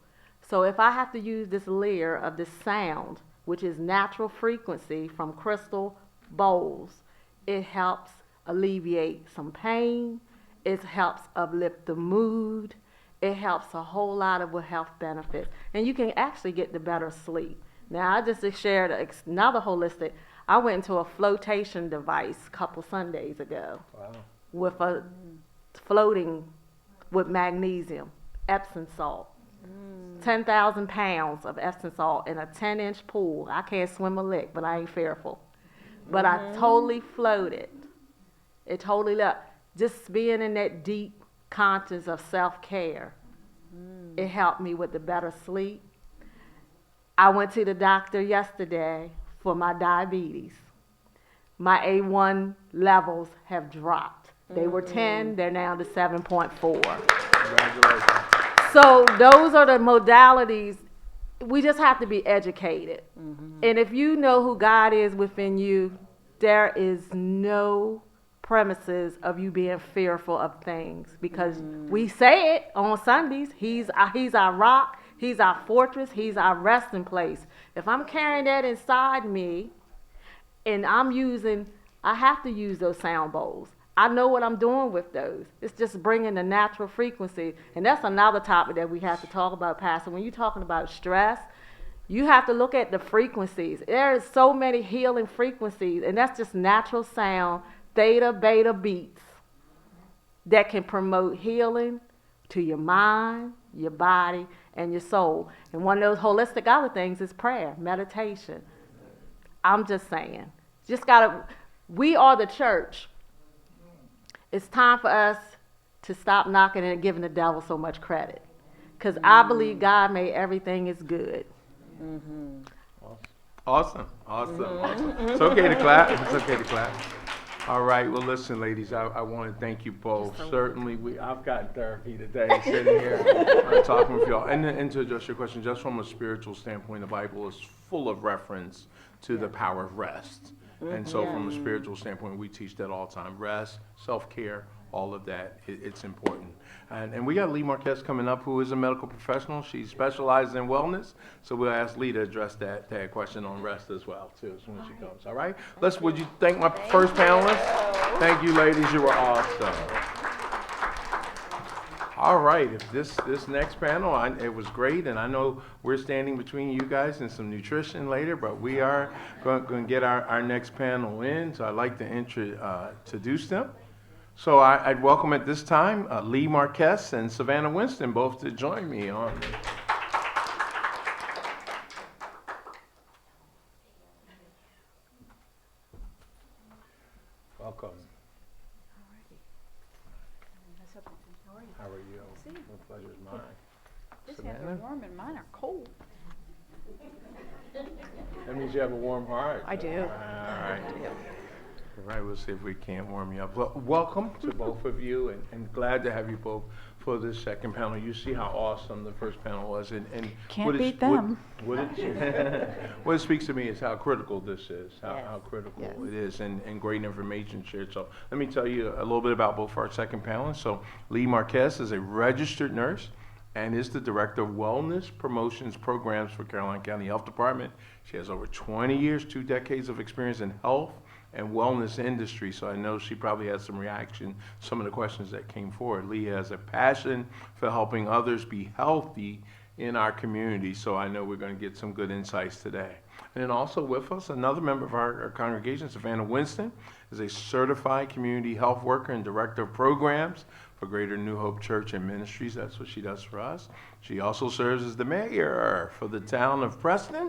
So if I have to use this lyre of this sound, which is natural frequency from crystal bowls, it helps alleviate some pain. It helps uplift the mood. It helps a whole lot of health benefits. And you can actually get the better sleep. Now, I just shared another holistic. I went into a flotation device a couple Sundays ago. Wow. With a floating with magnesium, Epsom salt. 10,000 pounds of Epsom salt in a 10-inch pool. I can't swim a lick, but I ain't fearful. But I totally floated. It totally just being in that deep conscience of self-care. It helped me with the better sleep. I went to the doctor yesterday for my diabetes. My A1 levels have dropped. They were 10, they're now to 7.4. Congratulations. So those are the modalities. We just have to be educated. And if you know who God is within you, there is no premises of you being fearful of things, because we say it on Sundays. He's our rock. He's our fortress. He's our resting place. If I'm carrying that inside me and I have to use those sound bowls. I know what I'm doing with those. It's just bringing the natural frequency. And that's another topic that we have to talk about, Pastor. When you're talking about stress, you have to look at the frequencies. There is so many healing frequencies, and that's just natural sound, theta, beta beats that can promote healing, to your mind, your body, and your soul. And one of those holistic other things is prayer, meditation. I'm just saying, we are the church. It's time for us to stop knocking and giving the devil so much credit. Because I believe God made everything is good. Awesome. It's okay to clap. It's okay to clap. All right. Well, listen, ladies, I want to thank you both. Certainly, I've gotten therapy today sitting here talking with y'all. And to address your question, just from a spiritual standpoint, the Bible is full of reference to the power of rest. And so from a spiritual standpoint, we teach that all the time. Rest, self-care, all of that, it's important. And we got Lee Marquez coming up, who is a medical professional. She specializes in wellness. So we'll ask Lee to address that question on rest as well, too, as soon as she comes. All right? Would you thank my first panelists? Thank you, ladies. You were awesome. All right, if this next panel, it was great, and I know we're standing between you guys and some nutrition later, but we are going to get our next panel in, so I'd like to introduce them. So I'd welcome at this time Lee Marquez and Savannah Winston both to join me on. Welcome. How are you? The pleasure's mine. This hands are warm and mine are cold. That means you have a warm heart. I do. All right. All right, we'll see if we can't warm you up. Well, welcome to both of you, and glad to have you both for this second panel. You see how awesome the first panel was. And Can't beat them. What it speaks to me is how critical this is, how critical it is, and great information shared. So let me tell you a little bit about both our second panelists. So Lee Marquez is a registered nurse and is the Director of Wellness Promotions Programs for Caroline County Health Department. She has over 20 years, 2 decades of experience in health and wellness industry, so I know she probably has some reaction to some of the questions that came forward. Lee has a passion for helping others be healthy in our community, so I know we're going to get some good insights today. And then also with us, another member of our congregation, Savannah Winston, is a certified community health worker and director of programs for Greater New Hope Church and Ministries. That's what she does for us. She also serves as the mayor for the town of Preston,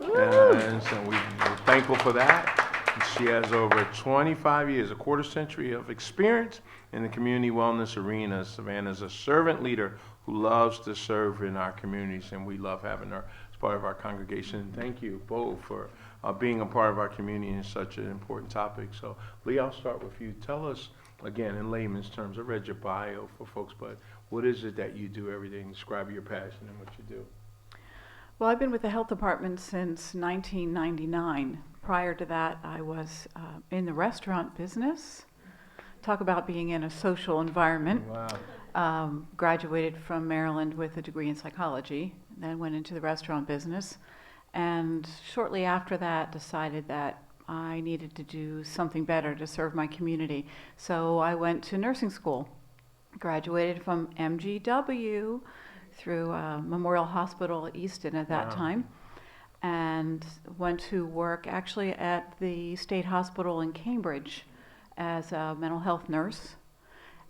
and so we're thankful for that. She has over 25 years, a quarter century of experience in the community wellness arena. Savannah is a servant leader who loves to serve in our communities, and we love having her as part of our congregation. Thank you both for being a part of our community in such an important topic. So, Lee, I'll start with you. Tell us, again, in layman's terms, I read your bio for folks, but what is it that you do every day? Describe your passion and what you do. Well, I've been with the health department since 1999. Prior to that, I was in the restaurant business. Talk about being in a social environment. Wow. Graduated from Maryland with a degree in psychology, then went into the restaurant business. And shortly after that, decided that I needed to do something better to serve my community. So I went to nursing school. Graduated from MGW through Memorial Hospital at Easton at that time, and went to work actually at the State Hospital in Cambridge as a mental health nurse,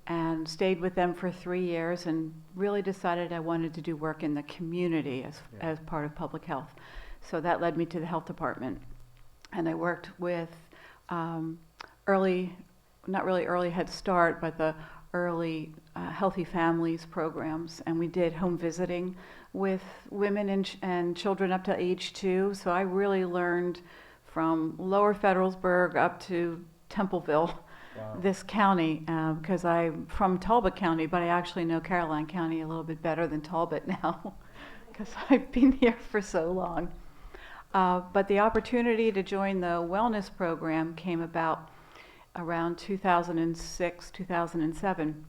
and stayed with them for 3 years and really decided I wanted to do work in the community as part of public health. So that led me to the health department, and I worked with not really early Head Start, but the early Healthy Families programs, and we did home visiting with women and children up to age 2. So I really learned from Lower Federalsburg up to Templeville, this county, because I'm from Talbot County, but I actually know Caroline County a little bit better than Talbot now, because I've been here for so long. But the opportunity to join the wellness program came about around 2006, 2007.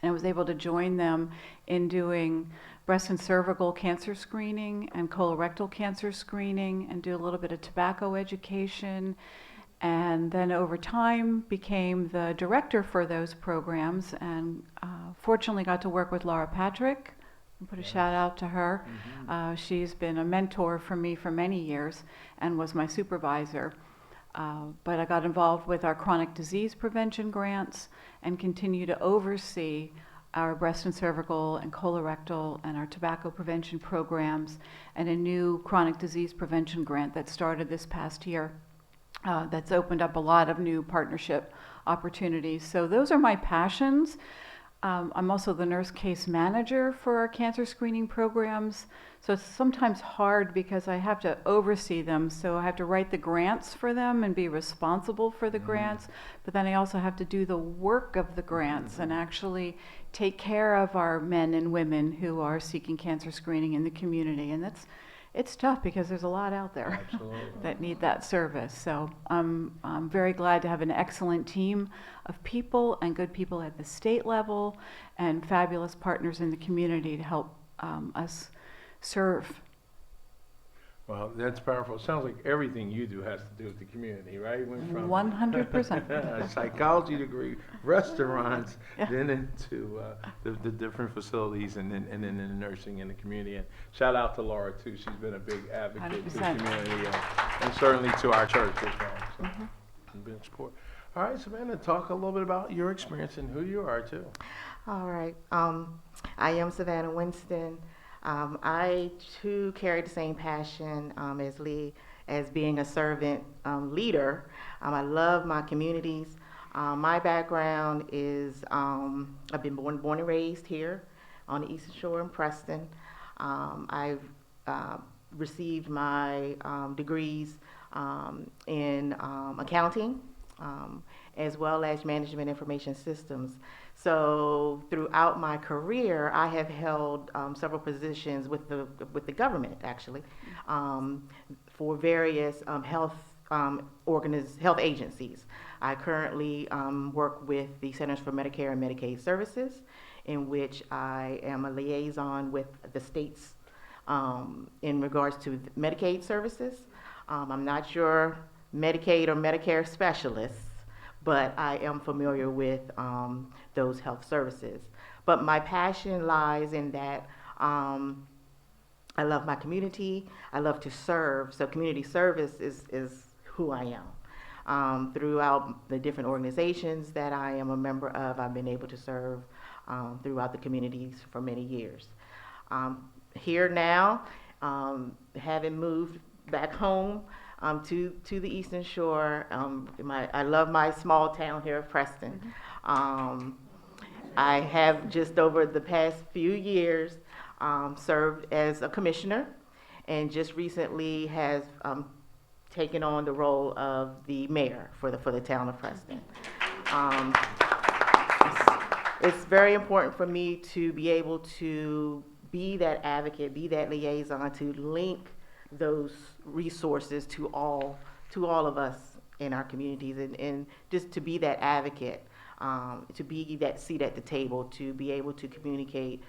And I was able to join them in doing breast and cervical cancer screening and colorectal cancer screening, and do a little bit of tobacco education. And then over time became the director for those programs, and fortunately got to work with Laura Patrick. I'll put a shout out to her. She's been a mentor for me for many years and was my supervisor. But I got involved with our chronic disease prevention grants and continue to oversee our breast and cervical and colorectal and our tobacco prevention programs, and a new chronic disease prevention grant that started this past year. That's opened up a lot of new partnership opportunities. So those are my passions. I'm also the nurse case manager for our cancer screening programs. So it's sometimes hard because I have to oversee them. So I have to write the grants for them and be responsible for the grants. But then I also have to do the work of the grants and actually take care of our men and women who are seeking cancer screening in the community. And it's tough because there's a lot out there that need that service. So I'm very glad to have an excellent team of people and good people at the state level and fabulous partners in the community to help us serve. Well, that's powerful. It sounds like everything you do has to do with the community, right? Went from 100%. a psychology degree, restaurants, Yeah. then into the different facilities, and then in the nursing in the community. And shout out to Laura too. She's been a big advocate to the 100%. community and certainly to our church as well. So, it's been support. All right, Savannah, talk a little bit about your experience and who you are too. All right. I am Savannah Winston. I too carry the same passion as Lee, as being a servant leader. I love my communities. My background is I've been born and raised here on the Eastern Shore in Preston. I've received my degrees in accounting as well as management information systems. So throughout my career, I have held several positions with the government, actually, for various health agencies. I currently work with the Centers for Medicare and Medicaid Services, in which I am a liaison with the states in regards to Medicaid services. I'm not your Medicaid or Medicare specialists, but I am familiar with those health services. But my passion lies in that I love my community. I love to serve. So community service is who I am. Throughout the different organizations that I am a member of, I've been able to serve throughout the communities for many years. Here now, having moved back home to the Eastern Shore, I love my small town here of Preston. I have just over the past few years served as a commissioner, and just recently has taken on the role of the mayor for the town of Preston. It's very important for me to be able to be that advocate, be that liaison, to link those resources to all of us in our communities, and just to be that advocate, to be that seat at the table, to be able to communicate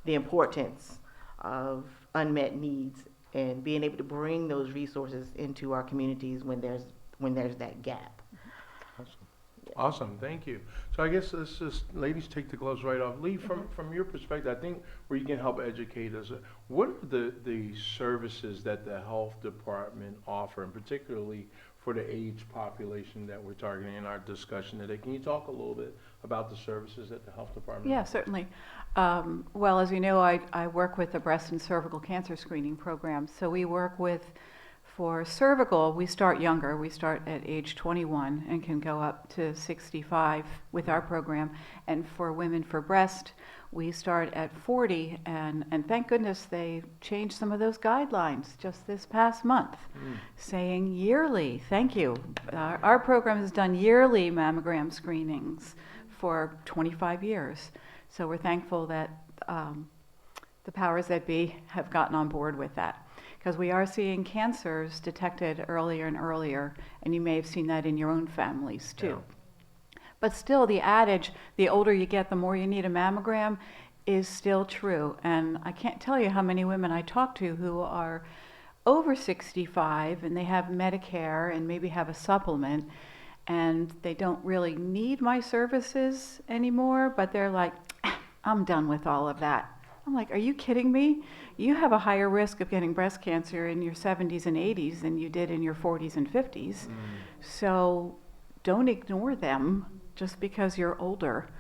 the importance of unmet needs and being able to bring those resources into our communities when there's that gap. Awesome, thank you. So I guess let's just, ladies, take the gloves right off. Lee, from your perspective, I think where you can help educate us, what are the services that the health department offer, and particularly for the age population that we're targeting in our discussion today? Can you talk a little bit about the services that the health department Yeah, offers? certainly. Well, as you know, I work with the breast and cervical cancer screening program. So we work with, for cervical, we start younger. We start at age 21 and can go up to 65 with our program. And for women for breast, we start at 40. And thank goodness they changed some of those guidelines just this past month, saying yearly. Thank you. Our program has done yearly mammogram screenings for 25 years. So we're thankful that the powers that be have gotten on board with that, because we are seeing cancers detected earlier and earlier, and you may have seen that in your own families too. Yeah. But still, the adage, the older you get, the more you need a mammogram, is still true. And I can't tell you how many women I talk to who are over 65 and they have Medicare and maybe have a supplement, and they don't really need my services anymore, but they're like, I'm done with all of that. I'm like, are you kidding me? You have a higher risk of getting breast cancer in your 70s and 80s than you did in your 40s and 50s. So don't ignore them just because you're older.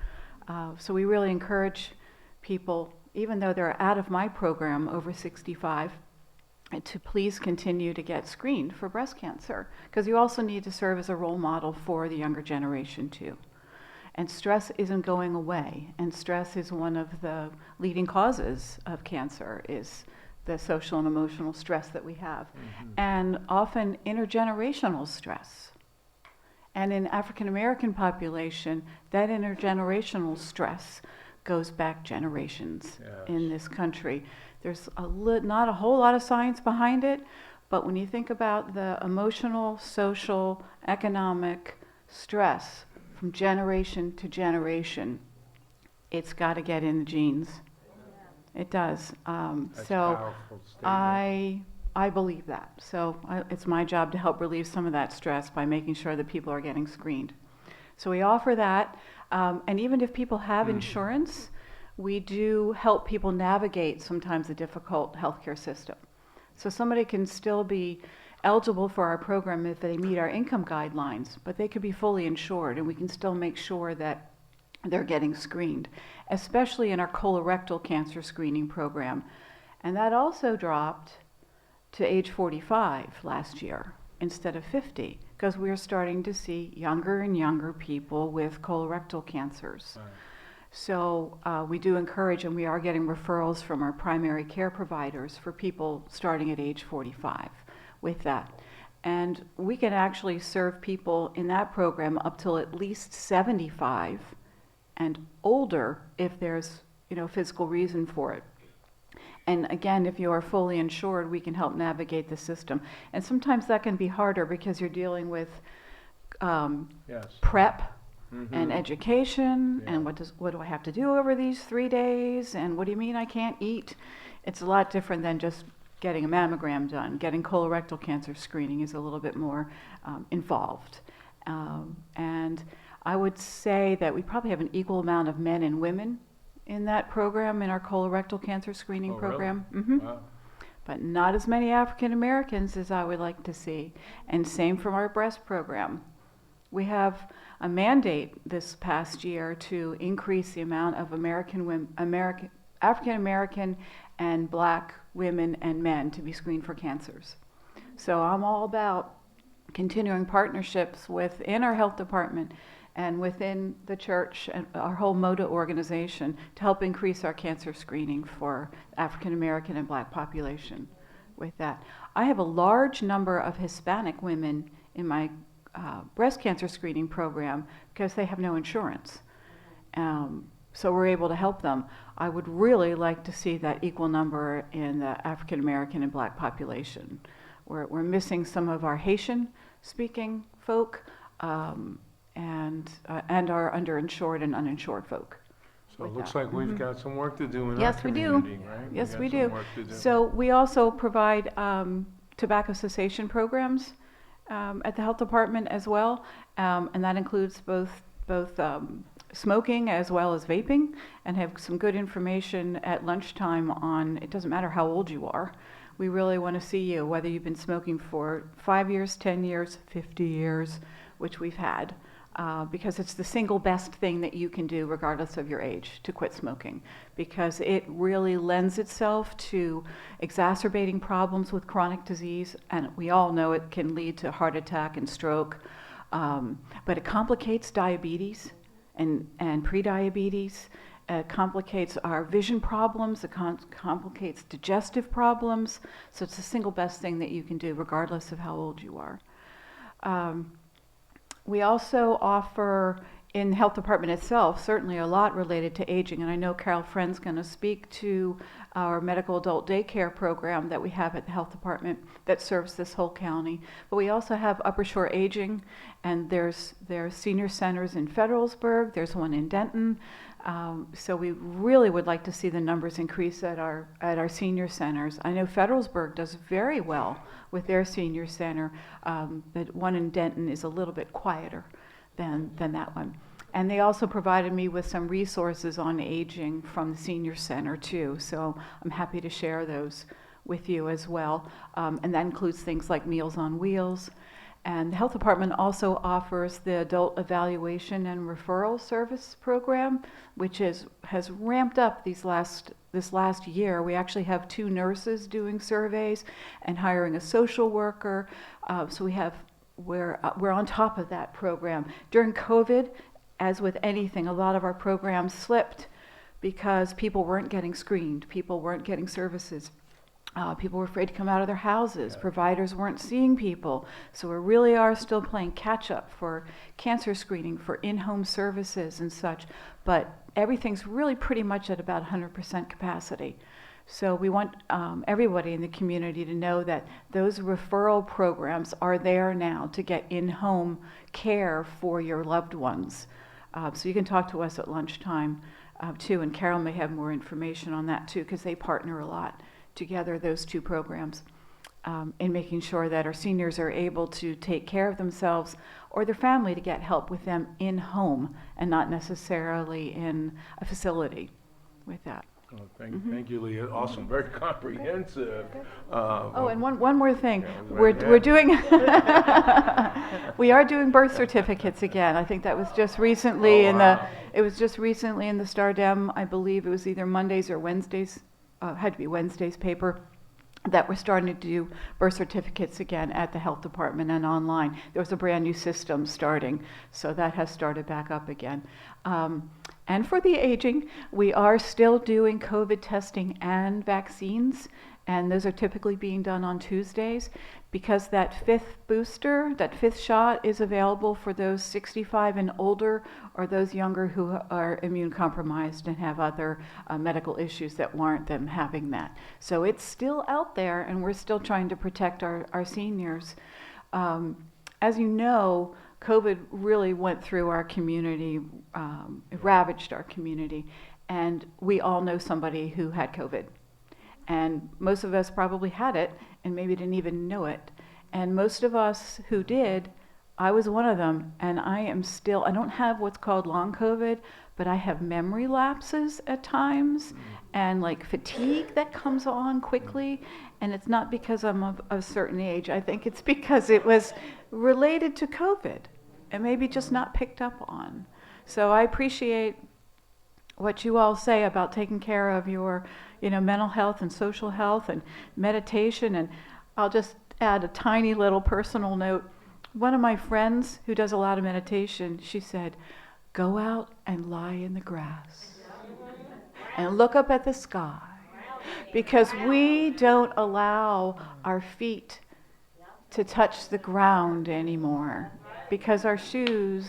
So we really encourage people, even though they're out of my program over 65, to please continue to get screened for breast cancer, because you also need to serve as a role model for the younger generation too. And stress isn't going away, and stress is one of the leading causes of cancer, is the social and emotional stress that we have, and often intergenerational stress. And in African American population, that intergenerational stress goes back generations in this country. There's not a whole lot of science behind it, but when you think about the emotional, social, economic stress from generation to generation, it's got to get in the genes. It does. That's So powerful statement. I believe that. So it's my job to help relieve some of that stress by making sure that people are getting screened. So we offer that. And even if people have insurance, we do help people navigate sometimes a difficult healthcare system. So somebody can still be eligible for our program if they meet our income guidelines, but they could be fully insured, and we can still make sure that they're getting screened, especially in our colorectal cancer screening program. And that also dropped to age 45 last year instead of 50, because we're starting to see younger and younger people with colorectal cancers. Right. So we do encourage, and we are getting referrals from our primary care providers for people starting at age 45 with that. And we can actually serve people in that program up till at least 75 and older if there's, physical reason for it. And again, if you are fully insured, we can help navigate the system. And sometimes that can be harder because you're dealing with prep and education, and what do I have to do over these 3 days, and what do you mean I can't eat? It's a lot different than just getting a mammogram done. Getting colorectal cancer screening is a little bit more involved. And I would say that we probably have an equal amount of men and women in that program, in our colorectal cancer screening program. Really? Wow. But not as many African Americans as I would like to see. And same from our breast program. We have a mandate this past year to increase the amount of African American and Black women and men to be screened for cancers. So I'm all about continuing partnerships within our health department and within the church and our whole MOTA organization to help increase our cancer screening for African American and Black population with that. I have a large number of Hispanic women in my breast cancer screening program because they have no insurance. So we're able to help them. I would really like to see that equal number in the African American and Black population. We're missing some of our Haitian speaking folk, and our underinsured and uninsured folk. So it with looks that. like we've got some work to do in Yes, our we do. community, right? Yes, got we some do. work to do. So we also provide tobacco cessation programs at the health department as well, and that includes both smoking as well as vaping, and have some good information at lunchtime on, it doesn't matter how old you are. We really want to see you, whether you've been smoking for 5 years, 10 years, 50 years, which we've had. Because it's the single best thing that you can do regardless of your age, to quit smoking, because it really lends itself to exacerbating problems with chronic disease, and we all know it can lead to heart attack and stroke, but it complicates diabetes and prediabetes. It complicates our vision problems, it complicates digestive problems, so it's the single best thing that you can do regardless of how old you are. We also offer in the health department itself, certainly a lot related to aging, and I know Carol Friend's going to speak to our medical adult daycare program that we have at the health department that serves this whole county. But we also have Upper Shore Aging, and there's senior centers in Federalsburg, there's one in Denton. So we really would like to see the numbers increase at our senior centers. I know Federalsburg does very well with their senior center, but one in Denton is a little bit quieter than that one. And they also provided me with some resources on aging from the senior center too, so I'm happy to share those with you as well. And that includes things like Meals on Wheels. And the health department also offers the adult evaluation and referral service program, which has ramped up this last year. We actually have 2 nurses doing surveys and hiring a social worker. So we're on top of that program. During COVID, as with anything, a lot of our programs slipped because people weren't getting screened, people weren't getting services. People were afraid to come out of their houses. Providers weren't seeing people. So we really are still playing catch up for cancer screening, for in-home services and such. But everything's really pretty much at about 100% capacity. So we want everybody in the community to know that those referral programs are there now to get in-home care for your loved ones. So you can talk to us at lunchtime too, and Carol may have more information on that too, because they partner a lot together, those 2 programs, in making sure that our seniors are able to take care of themselves or their family to get help with them in home and not necessarily in a facility with that. Oh, thank you, Leah. Awesome, very comprehensive. And one more thing, Yeah, we're doing we are doing birth certificates again. I think that was just recently it was just recently in the Stardem. I believe it was either Mondays or Wednesdays. Had to be Wednesday's paper, that we're starting to do birth certificates again at the health department and online. There was a brand new system starting, so that has started back up again. And for the aging, we are still doing COVID testing and vaccines, and those are typically being done on Tuesdays because that 5th booster, that 5th shot is available for those 65 and older or those younger who are immune compromised and have other medical issues that warrant them having that. So it's still out there, and we're still trying to protect our seniors. As you know, COVID really went through our community, it ravaged our community, and we all know somebody who had COVID. And most of us probably had it and maybe didn't even know it. And most of us who did, I was one of them, and I don't have what's called long COVID, but I have memory lapses at times and like fatigue that comes on quickly. And it's not because I'm of a certain age. I think it's because it was related to COVID and maybe just not picked up on. So I appreciate what you all say about taking care of your, mental health and social health and meditation. And I'll just add a tiny little personal note. One of my friends who does a lot of meditation, she said, go out and lie in the grass and look up at the sky, because we don't allow our feet to touch the ground anymore because our shoes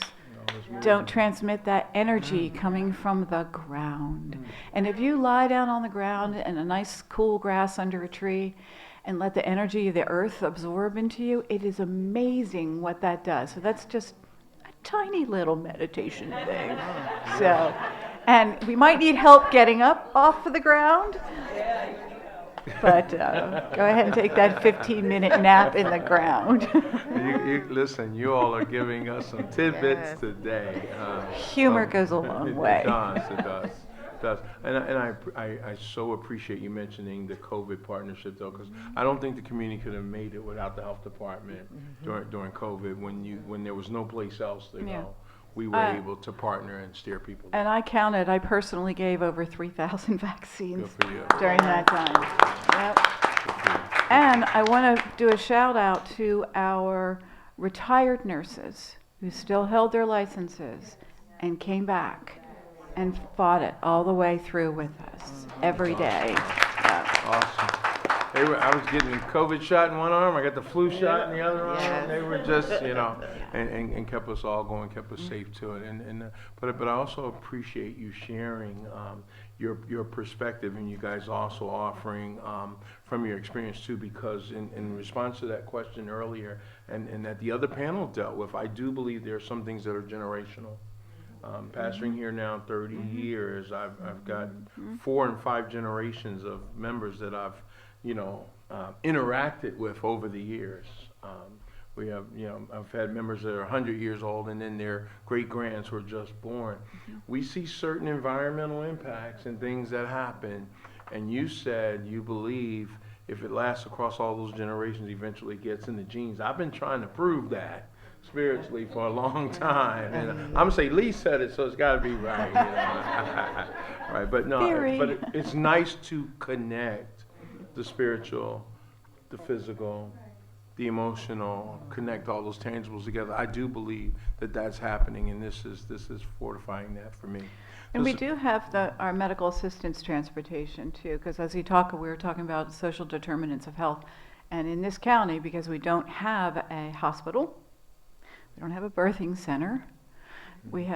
don't transmit that energy coming from the ground. And if you lie down on the ground in a nice cool grass under a tree and let the energy of the earth absorb into you, it is amazing what that does. So that's just a tiny little meditation thing. So, and we might need help getting up off of the ground. But go ahead and take that 15-minute nap in the ground. Listen, you all are giving us some tidbits today. Humor goes a long way. It does. And I so appreciate you mentioning the COVID partnership, though, because I don't think the community could have made it without the health department during COVID when there was no place else to go. We were able to partner and steer people. And I counted, I personally gave over 3,000 vaccines Good for you. during that time. Yep. And I want to do a shout out to our retired nurses who still held their licenses and came back and fought it all the way through with us every day. Yeah. Awesome. I was getting a COVID shot in one arm, I got the flu shot in the other arm, and they were just, and kept us all going, kept us safe to it. But I also appreciate you sharing your perspective, and you guys also offering from your experience too, because in response to that question earlier, and that the other panel dealt with, I do believe there are some things that are generational. Pastoring here now 30 years, I've got 4 and 5 generations of members that I've interacted with over the years. We have, I've had members that are 100 years old, and then their great-grands were just born. We see certain environmental impacts and things that happen, and you said you believe if it lasts across all those generations, eventually gets in the genes. I've been trying to prove that spiritually for a long time, and I'm gonna say Lee said it, so it's got to be right. You know? Right, but no, Theory. but it's nice to connect the spiritual, the physical, the emotional, connect all those tangibles together. I do believe that that's happening, and this is fortifying that for me. And we This- do have our medical assistance transportation too, because as we were talking about social determinants of health. And in this county, because we don't have a hospital, we don't have a birthing center, we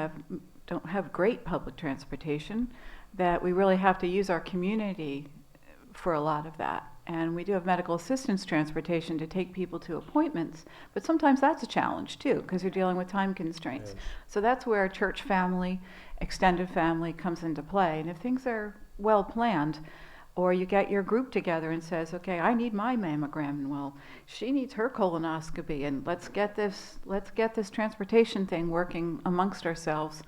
don't have great public transportation, that we really have to use our community for a lot of that. And we do have medical assistance transportation to take people to appointments, but sometimes that's a challenge too, because you're dealing with time constraints. Yes. So that's where church family, extended family comes into play. And if things are well planned, or you get your group together and says, okay, I need my mammogram, and well, she needs her colonoscopy, and let's get this transportation thing working amongst ourselves.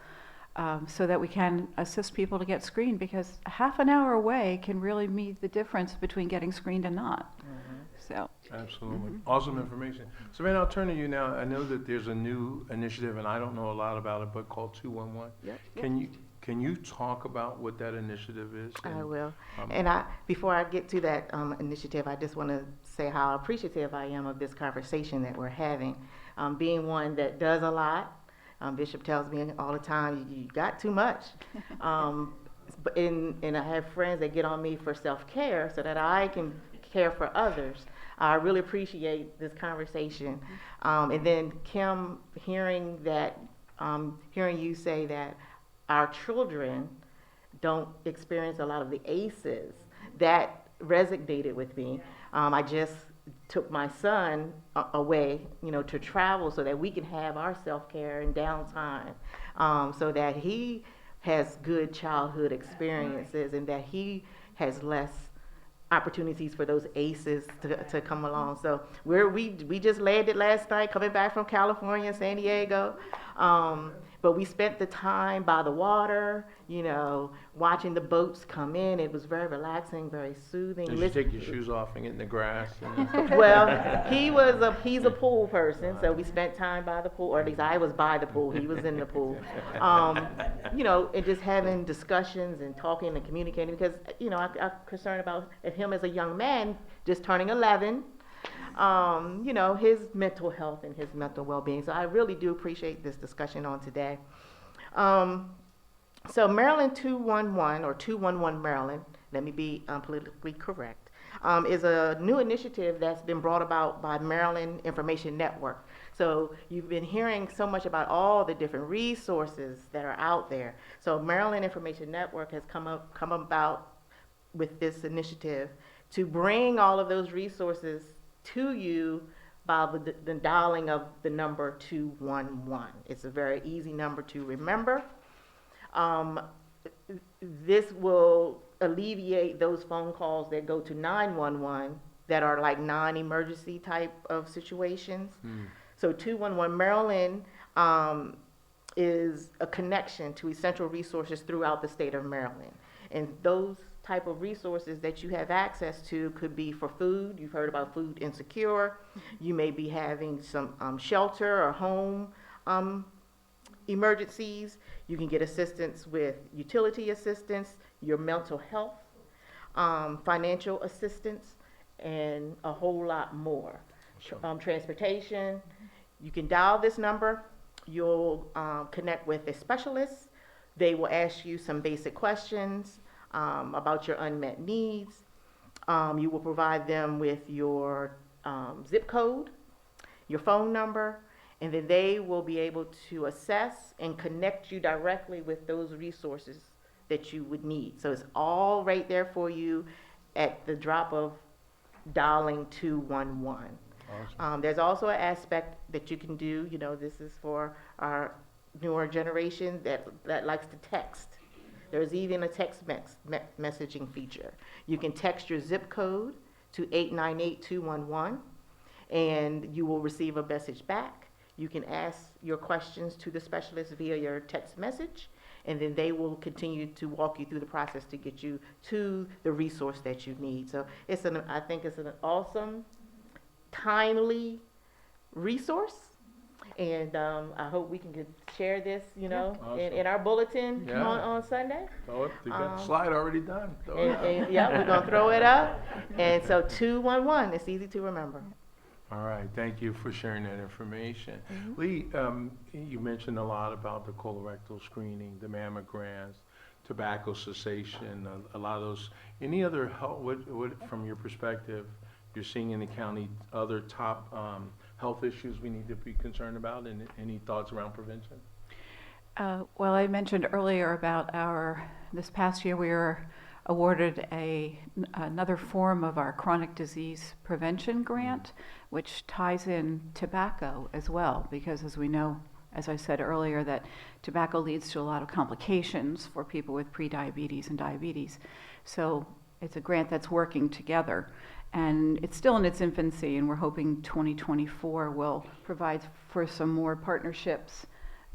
So that we can assist people to get screened, because a half an hour away can really be the difference between getting screened and not. So Absolutely. Awesome information. Savannah, I'll turn to you now. I know that there's a new initiative, and I don't know a lot about it, but called 211. Yep. Can you talk about what that initiative is? I will. um, And before I get to that initiative, I just want to say how appreciative I am of this conversation that we're having. Being one that does a lot, Bishop tells me all the time, you got too much. And I have friends that get on me for self-care so that I can care for others. I really appreciate this conversation. And then Kim, hearing you say that our children don't experience a lot of the ACEs, that resonated with me. I just took my son away, to travel so that we can have our self-care and downtime, so that he has good childhood experiences and that he has less opportunities for those ACEs to come along. So we just landed last night coming back from California, San Diego. But we spent the time by the water, watching the boats come in. It was very relaxing, very soothing. Did you take your shoes off and get in the grass? Well, he's a pool person, so we spent time by the pool, or at least I was by the pool. He was in the pool. And just having discussions and talking and communicating, because I'm concerned about him as a young man, just turning 11. His mental health and his mental well-being. So I really do appreciate this discussion on today. So Maryland 211, or 211 Maryland, let me be politically correct, is a new initiative that's been brought about by Maryland Information Network. So you've been hearing so much about all the different resources that are out there. So Maryland Information Network has come about with this initiative to bring all of those resources to you by the dialing of the number 211. It's a very easy number to remember. This will alleviate those phone calls that go to 911 that are like non-emergency type of situations. So 211 Maryland is a connection to essential resources throughout the state of Maryland. And those type of resources that you have access to could be for food. You've heard about food insecure. You may be having some shelter or home emergencies. You can get assistance with utility assistance, your mental health, financial assistance, and a whole lot more. Transportation. You can dial this number. You'll connect with a specialist. They will ask you some basic questions about your unmet needs. You will provide them with your zip code, your phone number, and then they will be able to assess and connect you directly with those resources that you would need. So it's all right there for you at the drop of dialing 211. Awesome. There's also an aspect that you can do, this is for our newer generation that likes to text. There's even a text messaging feature. You can text your zip code to 898-211, and you will receive a message back. You can ask your questions to the specialist via your text message, and then they will continue to walk you through the process to get you to the resource that you need. So I think it's an awesome, timely resource. And I hope we can share this, Awesome. in our bulletin Yeah. on Sunday. Oh, you got the slide already done. Throw it up. And yeah, we're going to throw it up. And so 211, it's easy to remember. All right, thank you for sharing that information. Mm-hmm. Lee, you mentioned a lot about the colorectal screening, the mammograms, tobacco cessation, a lot of those. Any other help, what, from your perspective, you're seeing in the county, other top health issues we need to be concerned about, and any thoughts around prevention? Well, I mentioned earlier about this past year we were awarded another form of our chronic disease prevention grant, which ties in tobacco as well, because as we know, as I said earlier, that tobacco leads to a lot of complications for people with prediabetes and diabetes. So it's a grant that's working together. And it's still in its infancy, and we're hoping 2024 will provide for some more partnerships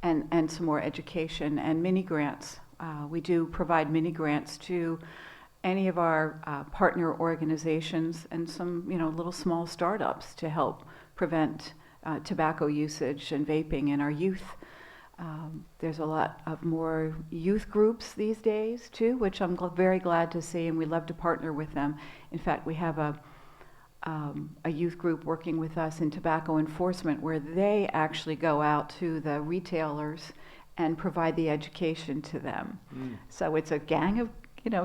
and some more education and mini grants. We do provide mini grants to any of our partner organizations and some, little small startups to help prevent tobacco usage and vaping in our youth. There's a lot of more youth groups these days too, which I'm very glad to see, and we love to partner with them. In fact, we have a youth group working with us in tobacco enforcement, where they actually go out to the retailers and provide the education to them. So it's a gang of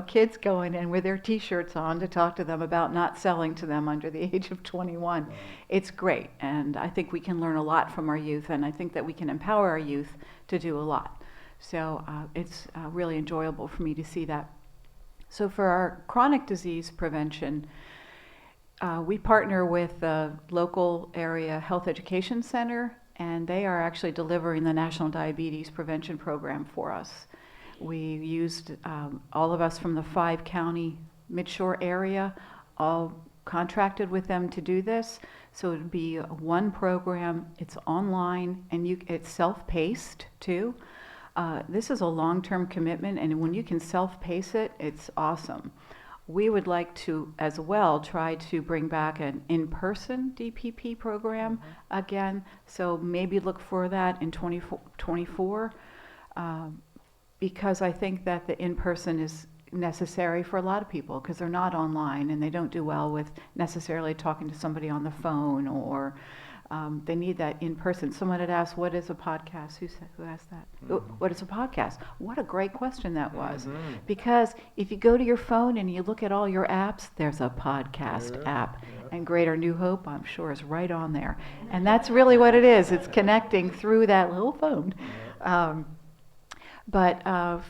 kids going in with their T-shirts on to talk to them about not selling to them under the age of 21. Wow. It's great, and I think we can learn a lot from our youth, and I think that we can empower our youth to do a lot. So it's really enjoyable for me to see that. So for our chronic disease prevention, we partner with the local area health education center, and they are actually delivering the National Diabetes Prevention Program for us. We used all of us from the 5-county Midshore area, all contracted with them to do this. So it would be one program, it's online, and it's self-paced too. This is a long-term commitment, and when you can self-pace it, it's awesome. We would like to, as well, try to bring back an in-person DPP program again. So maybe look for that in 2024, because I think that the in-person is necessary for a lot of people, because they're not online and they don't do well with necessarily talking to somebody on the phone, or they need that in person. Someone had asked, what is a podcast? Who asked that? What is a podcast? What a great question that was. Because if you go to your phone and you look at all your apps, there's a podcast app. And Greater New Hope, I'm sure, is right on there. And that's really what it is. It's connecting through that little phone.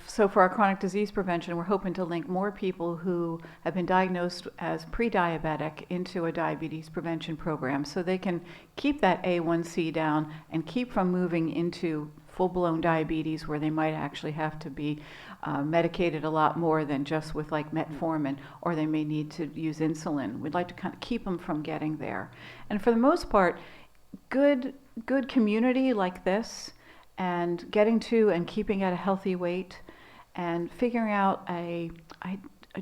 So for our chronic disease prevention, we're hoping to link more people who have been diagnosed as pre-diabetic into a diabetes prevention program, so they can keep that A1C down and keep from moving into full-blown diabetes, where they might actually have to be medicated a lot more than just with like metformin, or they may need to use insulin. We'd like to kind of keep them from getting there. And for the most part, good community like this, and getting to and keeping at a healthy weight, and figuring out I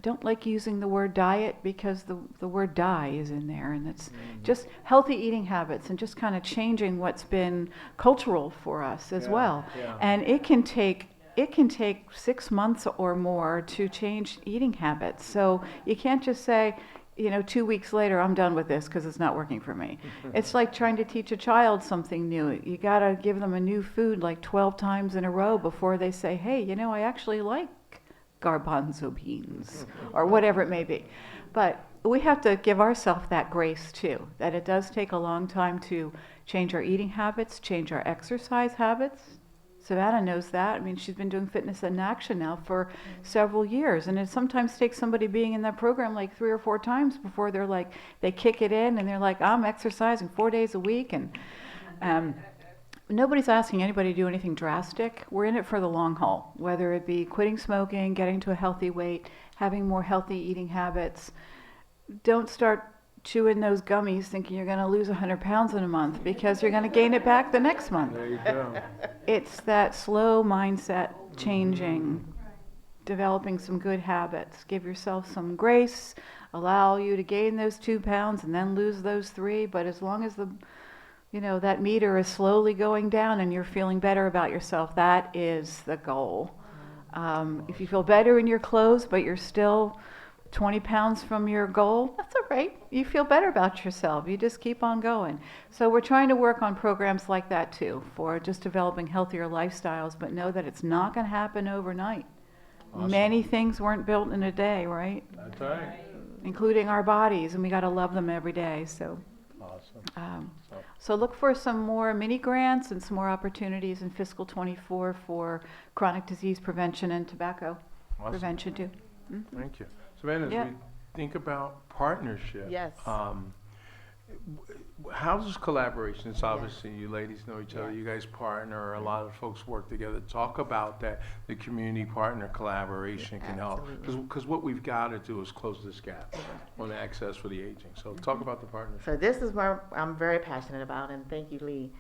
don't like using the word diet, because the word die is in there, and it's just healthy eating habits, and just kind of changing what's been cultural for us as well. And it can take 6 months or more to change eating habits. So you can't just say, 2 weeks later, I'm done with this because it's not working for me. It's like trying to teach a child something new. You got to give them a new food like 12 times in a row before they say, hey, I actually like garbanzo beans, or whatever it may be. But we have to give ourselves that grace too, that it does take a long time to change our eating habits, change our exercise habits. Savannah knows that. I mean, she's been doing fitness in action now for several years, and it sometimes takes somebody being in that program like 3 or 4 times before they kick it in, and they're like, I'm exercising 4 days a week, and nobody's asking anybody to do anything drastic. We're in it for the long haul, whether it be quitting smoking, getting to a healthy weight, having more healthy eating habits. Don't start chewing those gummies thinking you're going to lose 100 pounds in a month, because you're going to gain it back the next month. There you go. It's that slow mindset changing, developing some good habits. Give yourself some grace, allow you to gain those 2 pounds and then lose those 3. But as long as that meter is slowly going down and you're feeling better about yourself, that is the goal. If you feel better in your clothes, but you're still 20 pounds from your goal, that's all right. You feel better about yourself. You just keep on going. So we're trying to work on programs like that too, for just developing healthier lifestyles, but know that it's not going to happen overnight. Awesome. Many things weren't built in a day, right? That's right. Including our bodies, and we got to love them every day. So, Awesome. so look for some more mini grants and some more opportunities in fiscal 24 for chronic disease prevention and tobacco Awesome. prevention too. Thank you. Savannah, as Yeah. we think about partnership, Yes. how does collaboration? It's obviously you ladies know each other. Yes. You guys partner. A lot of folks work together. Talk about that. The community partner collaboration can help. Because what we've got to do is close this gap on access for the aging. So talk about the partnership. So this is where I'm very passionate about, and thank you, Lee,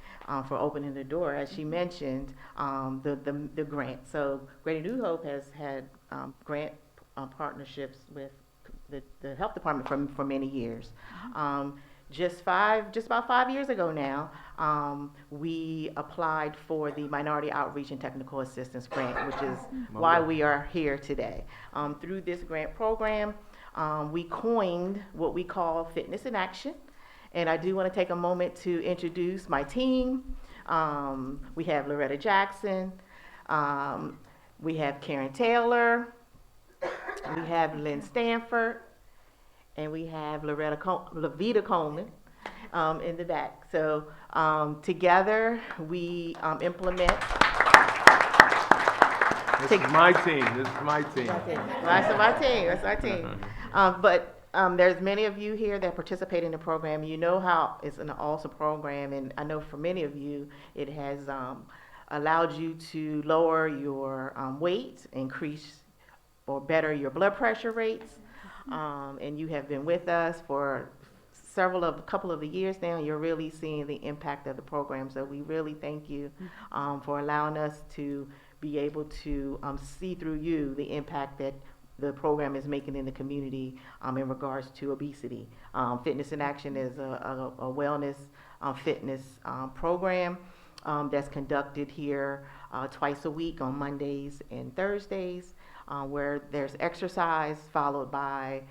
for opening the door. As she mentioned, the grant. So Greater New Hope has had grant partnerships with the health department for many years. Just about 5 years ago now, we applied for the Minority Outreach and Technical Assistance Grant, which is why we are here today. Through this grant program, we coined what we call Fitness in Action. And I do want to take a moment to introduce my team. We have Loretta Jackson. We have Karen Taylor. We have Lynn Stanford. And we have Lavita Coleman in the back. So together we implement. This is my team. That's my team. But there's many of you here that participate in the program. You know how it's an awesome program, and I know for many of you it has allowed you to lower your weight, increase or better your blood pressure rates. And you have been with us for a couple of the years now, and you're really seeing the impact of the program. So we really thank you for allowing us to be able to see through you the impact that the program is making in the community in regards to obesity. Fitness in Action is a wellness fitness program that's conducted here twice a week on Mondays and Thursdays. Where there's exercise followed by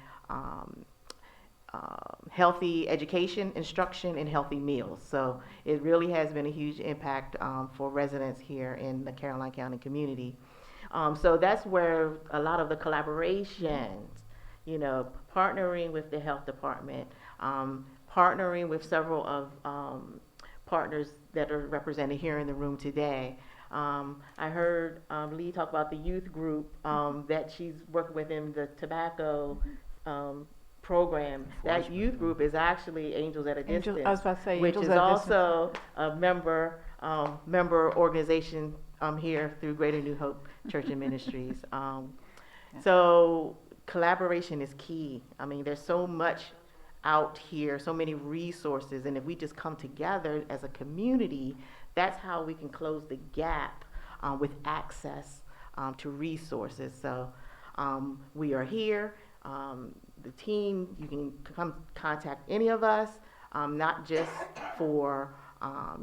healthy education, instruction, and healthy meals. So it really has been a huge impact for residents here in the Caroline County community. So that's where a lot of the collaborations, partnering with the health department, partnering with several of partners that are represented here in the room today. I heard Lee talk about the youth group that she's working with in the tobacco program. That youth group is actually Angels at a Distance, I was about to say, which Angels is at a also a member organization here through Greater New Hope Church and Ministries. So collaboration is key. I mean, there's so much out here, so many resources, and if we just come together as a community, that's how we can close the gap with access to resources. So we are here. The team, you can come contact any of us, not just for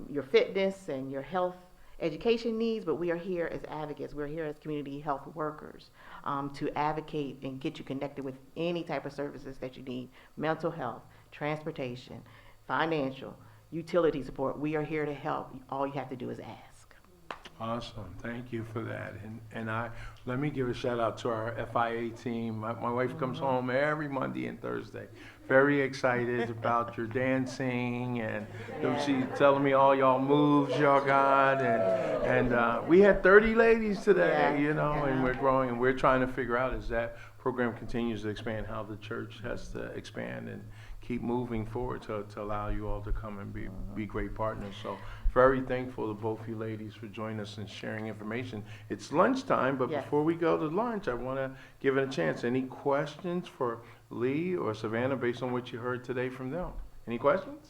your fitness and your health education needs, but we are here as advocates. We're here as community health workers to advocate and get you connected with any type of services that you need: mental health, transportation, financial, utility support. We are here to help. All you have to do is ask. Awesome. Thank you for that. And let me give a shout out to our FIA team. My wife comes home every Monday and Thursday. Very excited about your dancing, and she telling me all y'all moves y'all got, and we had 30 ladies today, and we're growing, and we're trying to figure out as that program continues to expand how the church has to expand and keep moving forward to allow you all to come and be great partners. So very thankful to both you ladies for joining us and sharing information. It's lunchtime, but Yes. before we go to lunch, I want to give it a chance. Any questions for Lee or Savannah based on what you heard today from them? Any questions?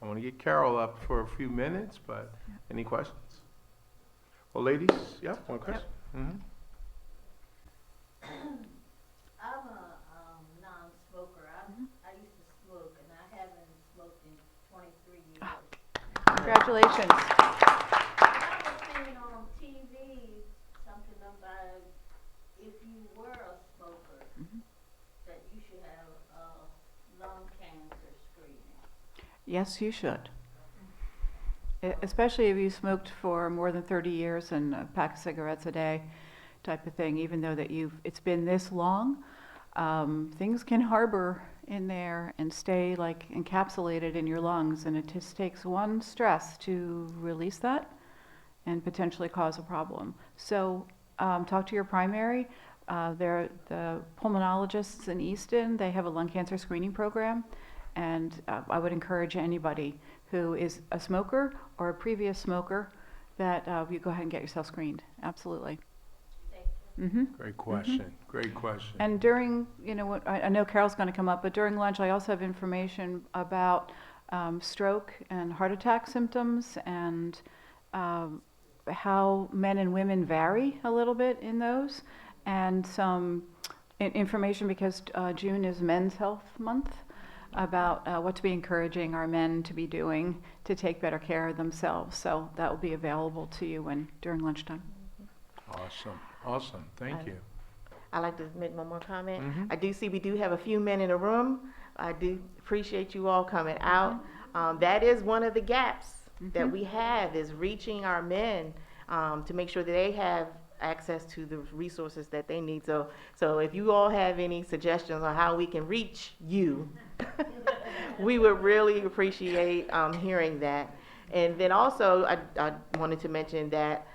I want to get Carol up for a few minutes, but any questions? Well, ladies, yeah, one question. Mhm. I'm a non-smoker. I used to smoke, and I haven't smoked in 23 years. Congratulations. I was seeing on TV something about if you were a smoker, that you should have lung cancer screening. Yes, you should. Especially if you smoked for more than 30 years and a pack of cigarettes a day type of thing, even though that it's been this long, things can harbor in there and stay like encapsulated in your lungs, and it just takes one stress to release that and potentially cause a problem. So talk to your primary. They're the pulmonologists in Easton. They have a lung cancer screening program, and I would encourage anybody who is a smoker or a previous smoker that you go ahead and get yourself screened. Absolutely. Mm-hmm. Great question. Great question. And during, I know Carol's going to come up, but during lunch I also have information about stroke and heart attack symptoms and how men and women vary a little bit in those, and some information because June is Men's Health Month, about what to be encouraging our men to be doing to take better care of themselves. So that will be available to you during lunchtime. Awesome. Thank you. I'd like to make one more comment. Mhm. I do see we do have a few men in the room. I do appreciate you all coming out. That is one of the gaps that we have, is reaching our men to make sure that they have access to the resources that they need. So if you all have any suggestions on how we can reach you, we would really appreciate hearing that. And then also, I wanted to mention that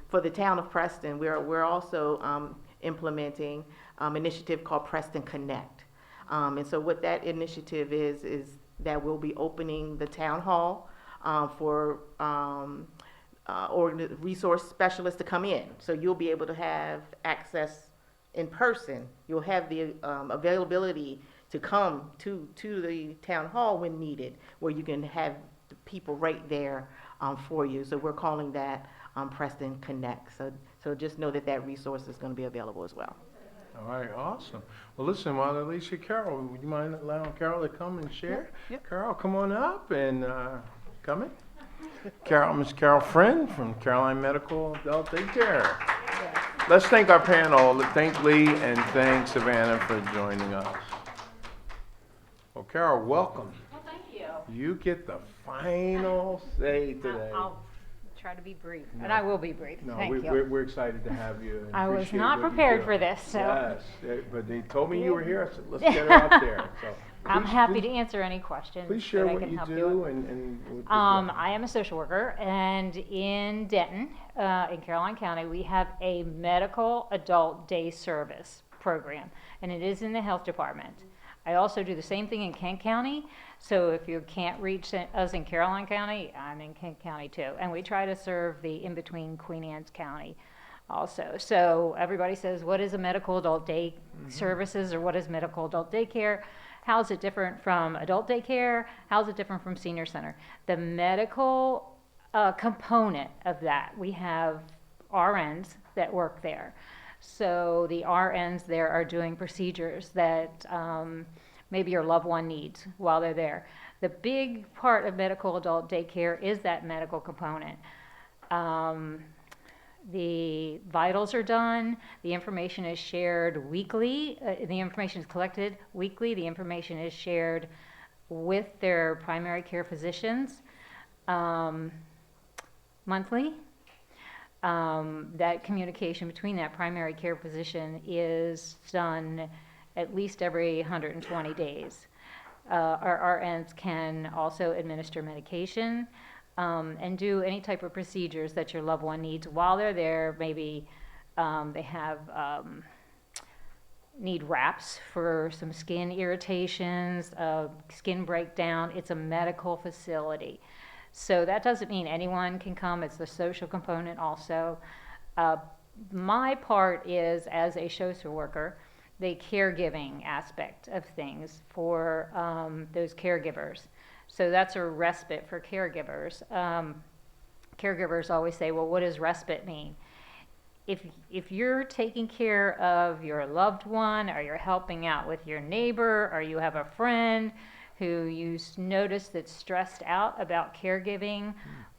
for the town of Preston, we're also implementing an initiative called Preston Connect. And so what that initiative is that we'll be opening the town hall for resource specialists to come in. So you'll be able to have access in person. You'll have the availability to come to the town hall when needed, where you can have the people right there for you. So we're calling that Preston Connect. So just know that resource is going to be available as well. All right, awesome. Well, listen, while Alicia, Carol, would you mind allowing Carol to come and share? Yep. Carol, come on up and come in. Miss Carol Friend from Caroline Medical Adult Daycare. Let's thank our panel. Thank Lee and thank Savannah for joining us. Well, Carol, welcome. Well, thank you. You get the final say today. I'll try to be brief, and I will be brief. No, Thank you. we're excited to have you. And I was appreciate not what you prepared do. for this, so Yes, but they told me you were here. I said, let's get her out there. So I'm please- happy please- to answer any questions Please share that I what can you help you do with. and what I am a social worker, and in Denton, in Caroline County, we have a medical adult day service program, and it is in the health department. I also do the same thing in Kent County, so if you can't reach us in Caroline County, I'm in Kent County too. And we try to serve the in-between Queen Anne's County also. So everybody says, what is a medical adult day services, or what is medical adult daycare? How is it different from adult daycare? How is it different from senior center? The medical component of that, we have RNs that work there. So the RNs there are doing procedures that maybe your loved one needs while they're there. The big part of medical adult daycare is that medical component. The vitals are done, the information is shared weekly, the information is collected weekly, the information is shared with their primary care physicians monthly. That communication between that primary care physician is done at least every 120 days. Our RNs can also administer medication and do any type of procedures that your loved one needs while they're there. Maybe they have need wraps for some skin irritations, skin breakdown. It's a medical facility. So that doesn't mean anyone can come. It's the social component also. My part is, as a social worker, the caregiving aspect of things for those caregivers. So that's a respite for caregivers. caregivers always say, well, what does respite mean? If you're taking care of your loved one, or you're helping out with your neighbor, or you have a friend who you notice that's stressed out about caregiving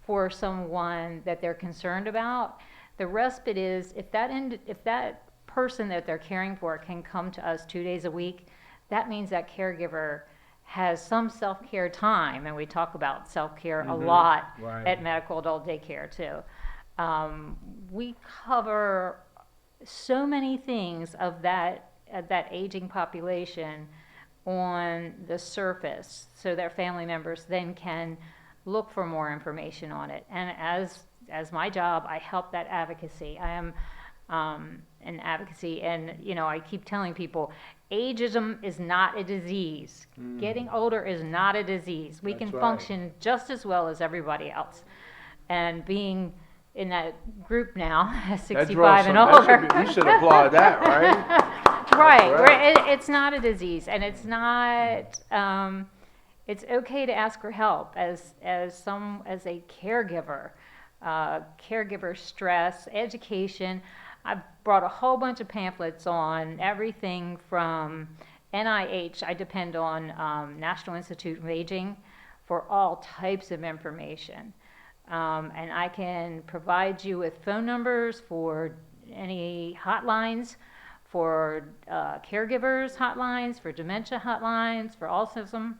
for someone that they're concerned about, the respite is if that person that they're caring for can come to us 2 days a week, that means that caregiver has some self-care time, and we talk about self-care a lot Right. at medical adult daycare too. We cover so many things of that aging population on the surface, so their family members then can look for more information on it. And as my job, I help that advocacy. I am an advocacy, and I keep telling people, ageism is not a disease. Getting older is not a disease. We can That's right. function just as well as everybody else. And being in that group now, That 65 draws and some- older. that should be- we should applaud that, right? Right. right. It's not a disease, and it's not. It's okay to ask for help as a caregiver. Caregiver stress, education. I've brought a whole bunch of pamphlets on everything from NIH. I depend on National Institute of Aging for all types of information. And I can provide you with phone numbers for any hotlines, for caregivers hotlines, for dementia hotlines, for autism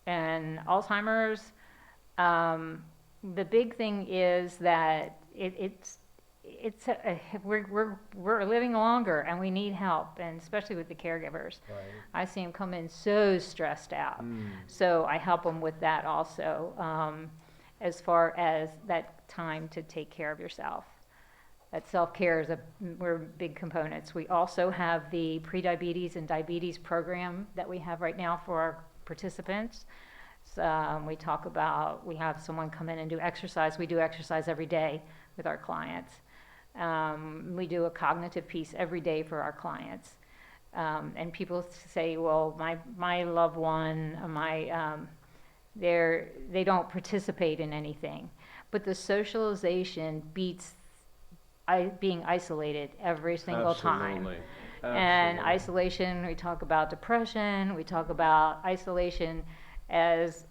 and Alzheimer's. The big thing is that we're living longer, and we need help, and especially with the caregivers. Right. I see them come in so stressed out, so I help them with that also, as far as that time to take care of yourself. That self-care is we're big components. We also have the prediabetes and diabetes program that we have right now for our participants. So, we have someone come in and do exercise. We do exercise every day with our clients. We do a cognitive piece every day for our clients. And people say, well, my loved one, they don't participate in anything. But the socialization beats being isolated every single time. Absolutely. And isolation, we talk about depression, we talk about isolation as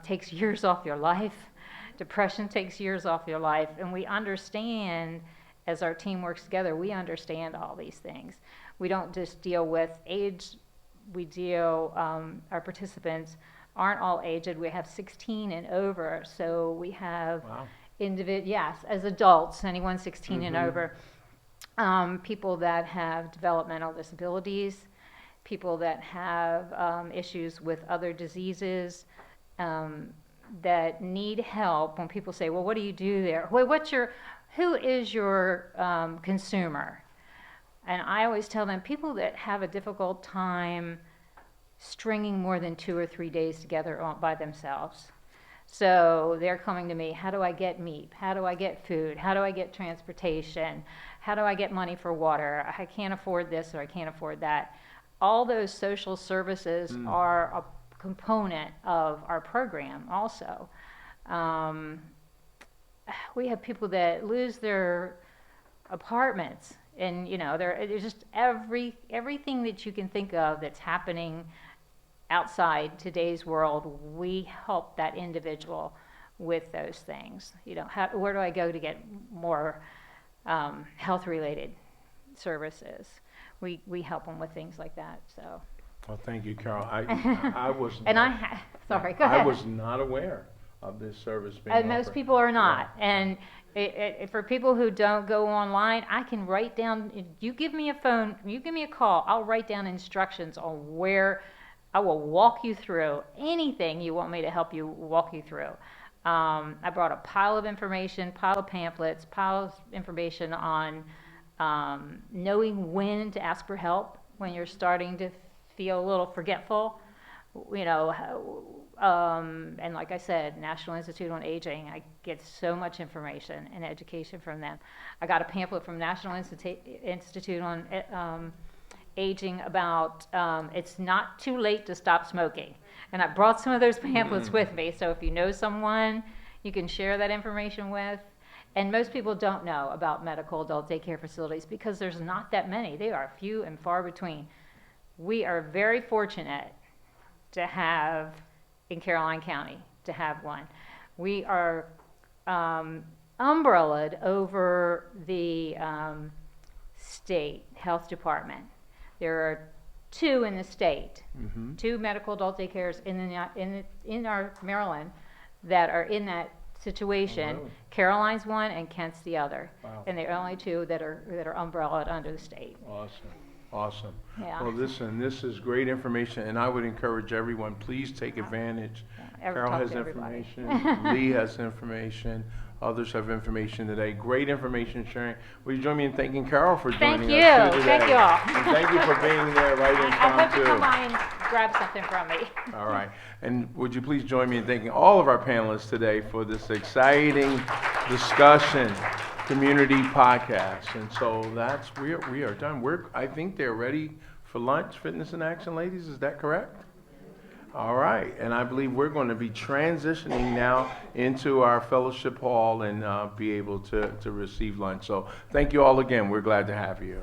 takes years off your life. Depression takes years off your life. And we understand, as our team works together, we understand all these things. We don't just deal with age, our participants aren't all aged. We have 16 and over, so we have Wow. as adults, anyone 16 and over, people that have developmental disabilities, people that have issues with other diseases, that need help. When people say, well, what do you do there? Well, who is your consumer? And I always tell them, people that have a difficult time stringing more than 2 or 3 days together by themselves. So they're coming to me, how do I get meat? How do I get food? How do I get transportation? How do I get money for water? I can't afford this or I can't afford that. All those social services are a component of our program also. We have people that lose their apartments, and there's just everything that you can think of that's happening outside today's world. We help that individual with those things. Where do I go to get more health-related services? We help them with things like that. So. Well, thank you, Carol. I was. And sorry, go ahead. I was not aware of this service being And most offered. people are not. Yeah. And for people who don't go online, I can write down. You give me a phone, you give me a call, I'll write down instructions on where. I will walk you through anything you want me to help you walk you through. I brought a pile of information, pile of pamphlets, pile of information on knowing when to ask for help when you're starting to feel a little forgetful. And like I said, National Institute on Aging, I get so much information and education from them. I got a pamphlet from National Institute on Aging about it's not too late to stop smoking. And I brought some of those pamphlets with me, so if you know someone, you can share that information with. And most people don't know about medical adult daycare facilities because there's not that many. They are few and far between. We are very fortunate to have, in Caroline County, to have one. We are umbrellaed over the state health department. There are 2 in the state, 2 medical adult daycares in our Maryland that are in that situation. Oh, really? Caroline's one and Kent's the other. Wow. And they're only 2 that are umbrellaed under the state. Awesome. Yeah. Well, listen, this is great information, and I would encourage everyone, please take advantage. Carol Talk has to everybody. information, Lee has information, others have information today. Great information sharing. Will you join me in thanking Carol for joining us Thank you. here today? Thank you all. And thank you for being there right in I time, hope you too. come by and grab something from me. All right. And would you please join me in thanking all of our panelists today for this exciting discussion, community podcast. And so we are done. I think they're ready for lunch, Fitness in Action, ladies. Is that correct? All right. And I believe we're going to be transitioning now into our fellowship hall and be able to receive lunch. So thank you all again. We're glad to have you.